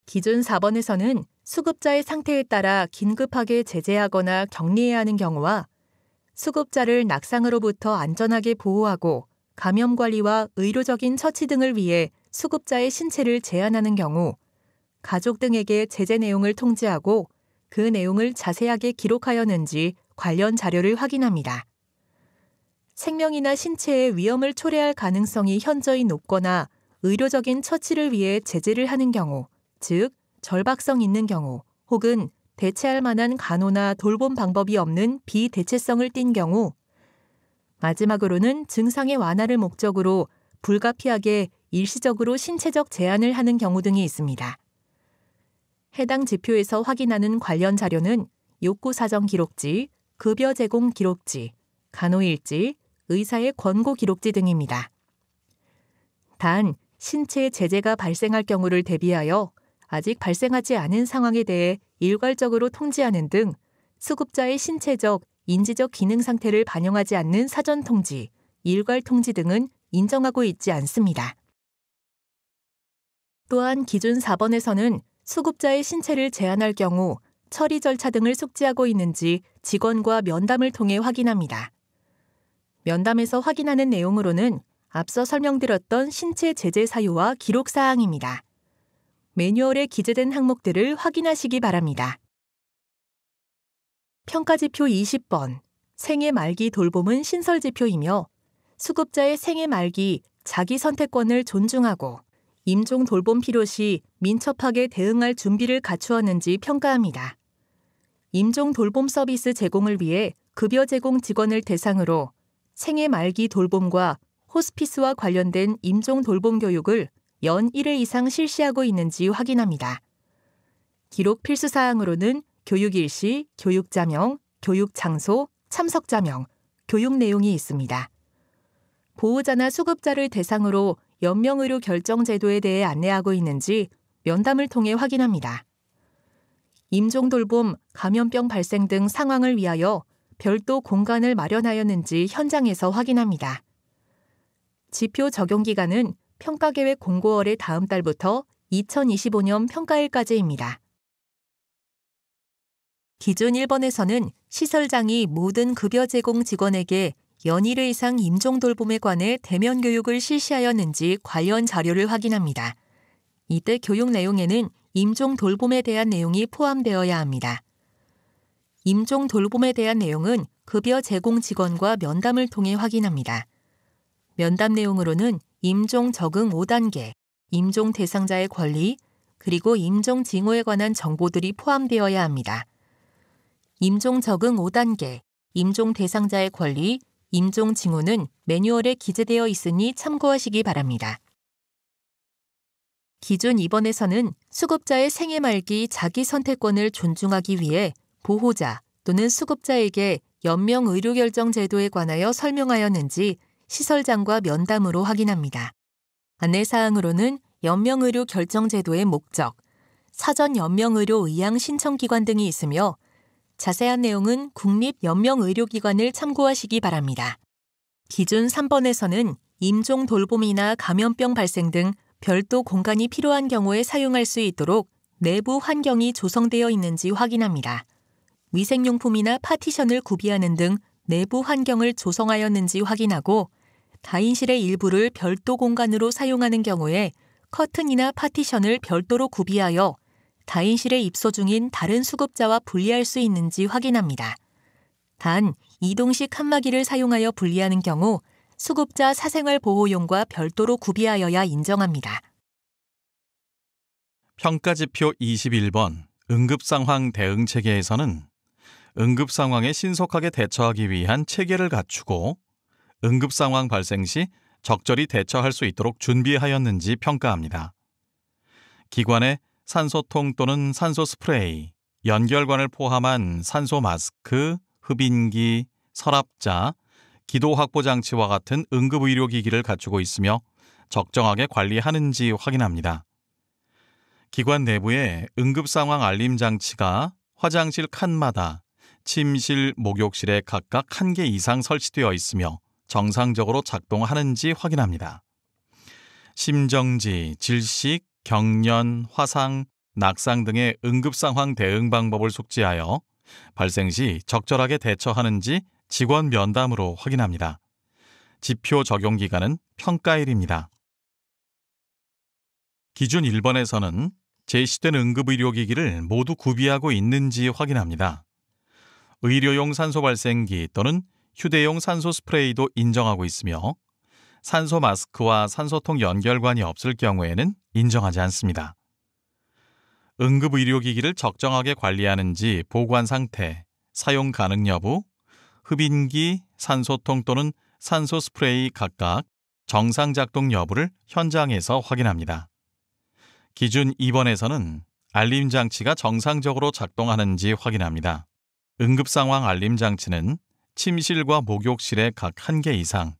기준 4번에서는 수급자의 상태에 따라 긴급하게 제재하거나 격리해야 하는 경우와 수급자를 낙상으로부터 안전하게 보호하고 감염 관리와 의료적인 처치 등을 위해 수급자의 신체를 제한하는 경우 가족 등에게 제재 내용을 통지하고 그 내용을 자세하게 기록하였는지 관련 자료를 확인합니다. 생명이나 신체에 위험을 초래할 가능성이 현저히 높거나 의료적인 처치를 위해 제재를 하는 경우, 즉 절박성 있는 경우 혹은 대체할 만한 간호나 돌봄 방법이 없는 비대체성을 띈 경우, 마지막으로는 증상의 완화를 목적으로 불가피하게 일시적으로 신체적 제한을 하는 경우 등이 있습니다. 해당 지표에서 확인하는 관련 자료는 욕구사정 기록지, 급여 제공 기록지, 간호일지, 의사의 권고 기록지 등입니다. 단, 신체 제재가 발생할 경우를 대비하여 아직 발생하지 않은 상황에 대해 일괄적으로 통지하는 등 수급자의 신체적, 인지적 기능 상태를 반영하지 않는 사전 통지, 일괄 통지 등은 인정하고 있지 않습니다. 또한 기준 4번에서는 수급자의 신체를 제한할 경우 처리 절차 등을 숙지하고 있는지 직원과 면담을 통해 확인합니다. 면담에서 확인하는 내용으로는 앞서 설명드렸던 신체 제재 사유와 기록 사항입니다. 매뉴얼에 기재된 항목들을 확인하시기 바랍니다. 평가지표 20번, 생애 말기 돌봄은 신설지표이며 수급자의 생애 말기 자기 선택권을 존중하고 임종 돌봄 필요 시 민첩하게 대응할 준비를 갖추었는지 평가합니다. 임종 돌봄 서비스 제공을 위해 급여 제공 직원을 대상으로 생애 말기 돌봄과 호스피스와 관련된 임종 돌봄 교육을 연 1회 이상 실시하고 있는지 확인합니다. 기록 필수 사항으로는 교육 일시, 교육자명, 교육 장소, 참석자명, 교육 내용이 있습니다. 보호자나 수급자를 대상으로 연명의료 결정 제도에 대해 안내하고 있는지 면담을 통해 확인합니다. 임종 돌봄, 감염병 발생 등 상황을 위하여 별도 공간을 마련하였는지 현장에서 확인합니다. 지표 적용 기간은 평가계획 공고월의 다음 달부터 2025년 평가일까지입니다. 기준 1번에서는 시설장이 모든 급여 제공 직원에게 연 1회 이상 임종 돌봄에 관해 대면 교육을 실시하였는지 관련 자료를 확인합니다. 이때 교육 내용에는 임종 돌봄에 대한 내용이 포함되어야 합니다. 임종 돌봄에 대한 내용은 급여 제공 직원과 면담을 통해 확인합니다. 면담 내용으로는 임종 적응 5단계, 임종 대상자의 권리, 그리고 임종 징후에 관한 정보들이 포함되어야 합니다. 임종 적응 5단계, 임종 대상자의 권리, 임종 징후는 매뉴얼에 기재되어 있으니 참고하시기 바랍니다. 기준 2번에서는 수급자의 생애 말기 자기 선택권을 존중하기 위해 보호자 또는 수급자에게 연명 의료결정 제도에 관하여 설명하였는지 시설장과 면담으로 확인합니다. 안내사항으로는 연명의료결정제도의 목적, 사전 연명의료의향 신청기관 등이 있으며 자세한 내용은 국립연명의료기관을 참고하시기 바랍니다. 기준 3번에서는 임종 돌봄이나 감염병 발생 등 별도 공간이 필요한 경우에 사용할 수 있도록 내부 환경이 조성되어 있는지 확인합니다. 위생용품이나 파티션을 구비하는 등 내부 환경을 조성하였는지 확인하고 다인실의 일부를 별도 공간으로 사용하는 경우에 커튼이나 파티션을 별도로 구비하여 다인실에 입소 중인 다른 수급자와 분리할 수 있는지 확인합니다. 단, 이동식 칸막이를 사용하여 분리하는 경우 수급자 사생활 보호용과 별도로 구비하여야 인정합니다. 평가지표 21번 응급상황 대응체계에서는 응급상황에 신속하게 대처하기 위한 체계를 갖추고 응급상황 발생 시 적절히 대처할 수 있도록 준비하였는지 평가합니다. 기관의 산소통 또는 산소 스프레이, 연결관을 포함한 산소 마스크, 흡인기, 서랍자, 기도 확보 장치와 같은 응급의료기기를 갖추고 있으며 적정하게 관리하는지 확인합니다. 기관 내부에 응급상황 알림 장치가 화장실 칸마다 침실, 목욕실에 각각 1개 이상 설치되어 있으며 정상적으로 작동하는지 확인합니다. 심정지, 질식, 경련, 화상, 낙상 등의 응급상황 대응 방법을 숙지하여 발생 시 적절하게 대처하는지 직원 면담으로 확인합니다. 지표 적용 기간은 평가일입니다. 기준 1번에서는 제시된 응급의료기기를 모두 구비하고 있는지 확인합니다. 의료용 산소 발생기 또는 휴대용 산소 스프레이도 인정하고 있으며 산소 마스크와 산소통 연결관이 없을 경우에는 인정하지 않습니다. 응급의료기기를 적정하게 관리하는지 보관 상태, 사용 가능 여부, 흡인기, 산소통 또는 산소 스프레이 각각 정상 작동 여부를 현장에서 확인합니다. 기준 2번에서는 알림 장치가 정상적으로 작동하는지 확인합니다. 응급상황 알림 장치는 침실과 목욕실에 각 1개 이상,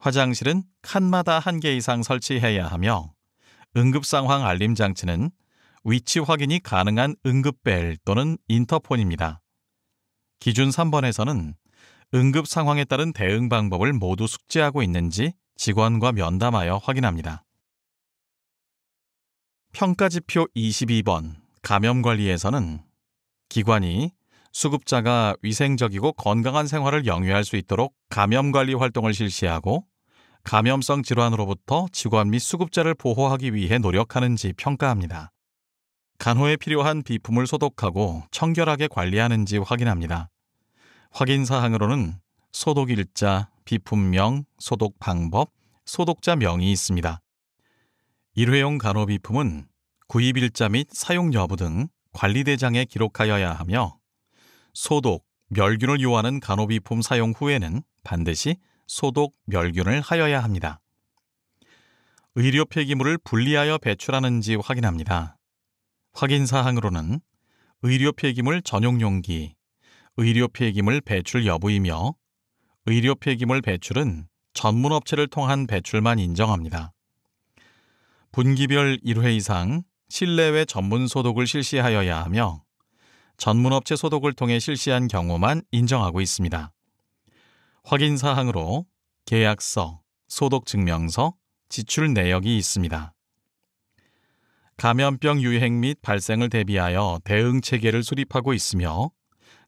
화장실은 칸마다 1개 이상 설치해야 하며 응급상황 알림 장치는 위치 확인이 가능한 응급벨 또는 인터폰입니다. 기준 3번에서는 응급 상황에 따른 대응 방법을 모두 숙지하고 있는지 직원과 면담하여 확인합니다. 평가지표 22번 감염관리에서는 기관이 수급자가 위생적이고 건강한 생활을 영위할 수 있도록 감염관리 활동을 실시하고 감염성 질환으로부터 직원 및 수급자를 보호하기 위해 노력하는지 평가합니다. 간호에 필요한 비품을 소독하고 청결하게 관리하는지 확인합니다. 확인 사항으로는 소독 일자, 비품명, 소독 방법, 소독자 명이 있습니다. 일회용 간호비품은 구입일자 및 사용 여부 등 관리대장에 기록하여야 하며 소독, 멸균을 요하는 간호비품 사용 후에는 반드시 소독, 멸균을 하여야 합니다. 의료 폐기물을 분리하여 배출하는지 확인합니다. 확인 사항으로는 의료 폐기물 전용 용기, 의료 폐기물 배출 여부이며 의료 폐기물 배출은 전문 업체를 통한 배출만 인정합니다. 분기별 1회 이상 실내외 전문 소독을 실시하여야 하며 전문 업체 소독을 통해 실시한 경우만 인정하고 있습니다. 확인 사항으로 계약서, 소독 증명서, 지출 내역이 있습니다. 감염병 유행 및 발생을 대비하여 대응 체계를 수립하고 있으며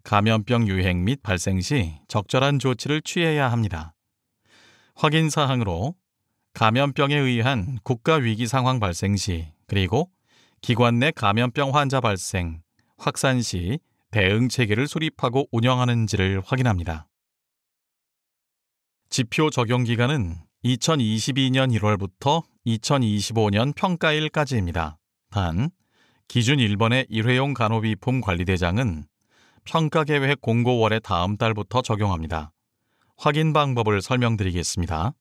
감염병 유행 및 발생 시 적절한 조치를 취해야 합니다. 확인 사항으로 감염병에 의한 국가 위기 상황 발생 시 그리고 기관 내 감염병 환자 발생, 확산 시 대응 체계를 수립하고 운영하는지를 확인합니다. 지표 적용 기간은 2022년 1월부터 2025년 평가일까지입니다. 단, 기준 1번의 일회용 간호비품 관리대장은 평가계획 공고월의 다음 달부터 적용합니다. 확인 방법을 설명드리겠습니다.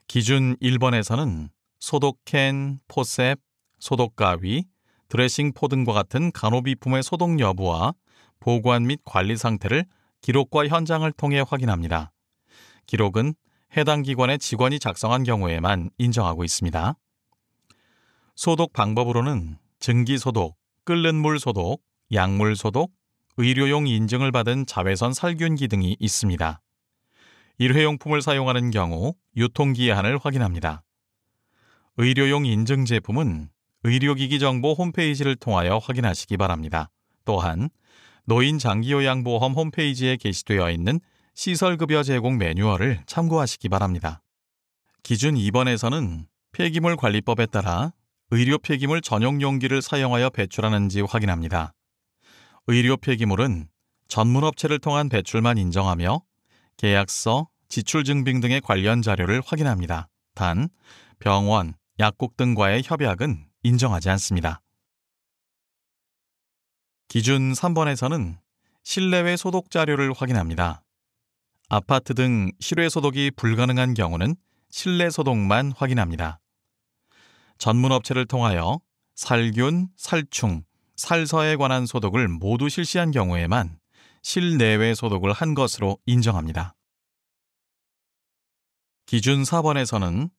기준 1번에서는 소독캔, 포셉, 소독가위, 드레싱포 등과 같은 간호비품의 소독 여부와 보관 및 관리 상태를 기록과 현장을 통해 확인합니다. 기록은 해당 기관의 직원이 작성한 경우에만 인정하고 있습니다. 소독 방법으로는 증기소독, 끓는 물 소독, 약물 소독, 의료용 인증을 받은 자외선 살균기 등이 있습니다. 일회용품을 사용하는 경우 유통기한을 확인합니다. 의료용 인증 제품은 의료기기 정보 홈페이지를 통하여 확인하시기 바랍니다. 또한 노인장기요양보험 홈페이지에 게시되어 있는 시설급여 제공 매뉴얼을 참고하시기 바랍니다. 기준 2번에서는 폐기물관리법에 따라 의료 폐기물 전용 용기를 사용하여 배출하는지 확인합니다. 의료 폐기물은 전문 업체를 통한 배출만 인정하며 계약서, 지출 증빙 등의 관련 자료를 확인합니다. 단, 병원, 약국 등과의 협약은 인정하지 않습니다. 기준 3번에서는 실내외 소독 자료를 확인합니다. 아파트 등 실외 소독이 불가능한 경우는 실내 소독만 확인합니다. 전문 업체를 통하여 살균, 살충, 살서에 관한 소독을 모두 실시한 경우에만 실내외 소독을 한 것으로 인정합니다. 기준 4번에서는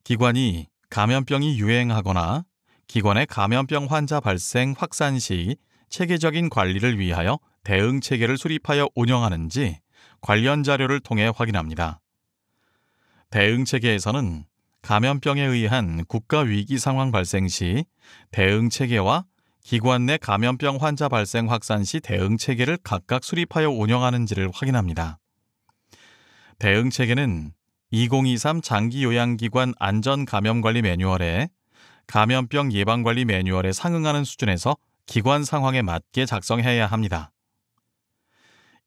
기관이 감염병이 유행하거나 기관의 감염병 환자 발생, 확산 시 체계적인 관리를 위하여 대응 체계를 수립하여 운영하는지 관련 자료를 통해 확인합니다. 대응 체계에서는 감염병에 의한 국가 위기 상황 발생 시 대응 체계와 기관 내 감염병 환자 발생 확산 시 대응 체계를 각각 수립하여 운영하는지를 확인합니다. 대응 체계는 2023 장기요양기관 안전감염관리 매뉴얼에 감염병 예방관리 매뉴얼에 상응하는 수준에서 기관 상황에 맞게 작성해야 합니다.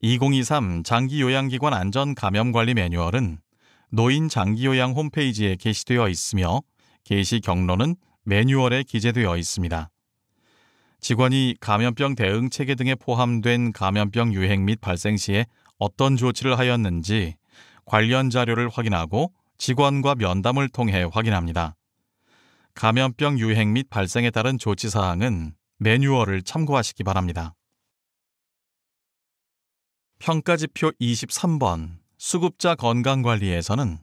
2023 장기요양기관 안전감염관리 매뉴얼은 노인 장기요양 홈페이지에 게시되어 있으며 게시 경로는 매뉴얼에 기재되어 있습니다. 직원이 감염병 대응 체계 등에 포함된 감염병 유행 및 발생 시에 어떤 조치를 하였는지 관련 자료를 확인하고 직원과 면담을 통해 확인합니다. 감염병 유행 및 발생에 따른 조치 사항은 매뉴얼을 참고하시기 바랍니다. 평가지표 23번 수급자 건강관리에서는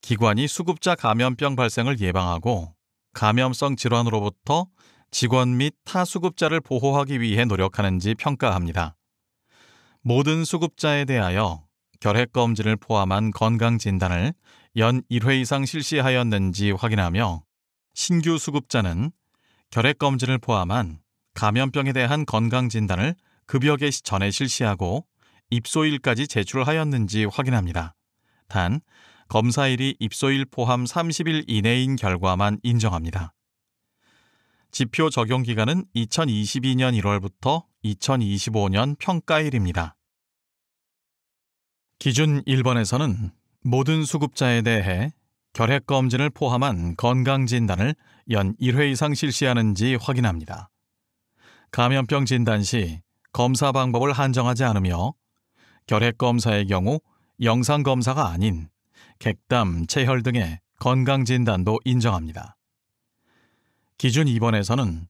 기관이 수급자 감염병 발생을 예방하고 감염성 질환으로부터 직원 및 타 수급자를 보호하기 위해 노력하는지 평가합니다. 모든 수급자에 대하여 결핵검진을 포함한 건강진단을 연 1회 이상 실시하였는지 확인하며 신규 수급자는 결핵검진을 포함한 감염병에 대한 건강진단을 급여 개시 전에 실시하고 입소일까지 제출하였는지 확인합니다. 단, 검사일이 입소일 포함 30일 이내인 결과만 인정합니다. 지표 적용 기간은 2022년 1월부터 2025년 평가일입니다. 기준 1번에서는 모든 수급자에 대해 결핵검진을 포함한 건강진단을 연 1회 이상 실시하는지 확인합니다. 감염병 진단 시 검사 방법을 한정하지 않으며 결핵검사의 경우 영상검사가 아닌 객담, 체혈 등의 건강진단도 인정합니다. 기준 2번에서는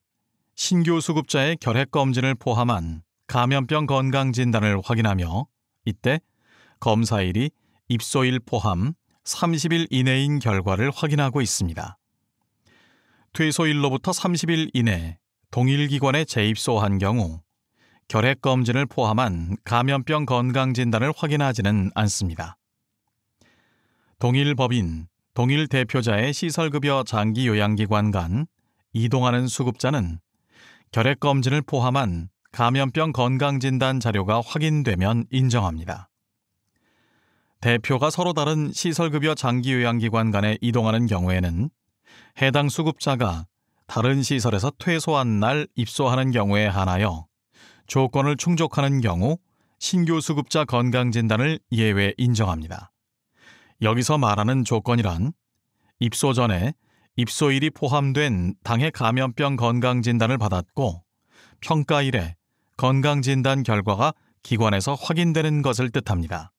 신규 수급자의 결핵검진을 포함한 감염병 건강진단을 확인하며 이때 검사일이 입소일 포함 30일 이내인 결과를 확인하고 있습니다. 퇴소일로부터 30일 이내 동일 기관에 재입소한 경우 결핵검진을 포함한 감염병 건강진단을 확인하지는 않습니다. 동일 법인, 동일 대표자의 시설급여 장기요양기관 간 이동하는 수급자는 결핵검진을 포함한 감염병 건강진단 자료가 확인되면 인정합니다. 대표가 서로 다른 시설급여 장기요양기관 간에 이동하는 경우에는 해당 수급자가 다른 시설에서 퇴소한 날 입소하는 경우에 한하여 조건을 충족하는 경우 신규 수급자 건강진단을 예외 인정합니다. 여기서 말하는 조건이란 입소 전에 입소일이 포함된 당해 감염병 건강진단을 받았고 평가일에 건강진단 결과가 기관에서 확인되는 것을 뜻합니다.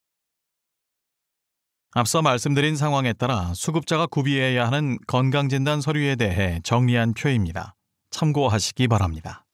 앞서 말씀드린 상황에 따라 수급자가 구비해야 하는 건강진단 서류에 대해 정리한 표입니다. 참고하시기 바랍니다.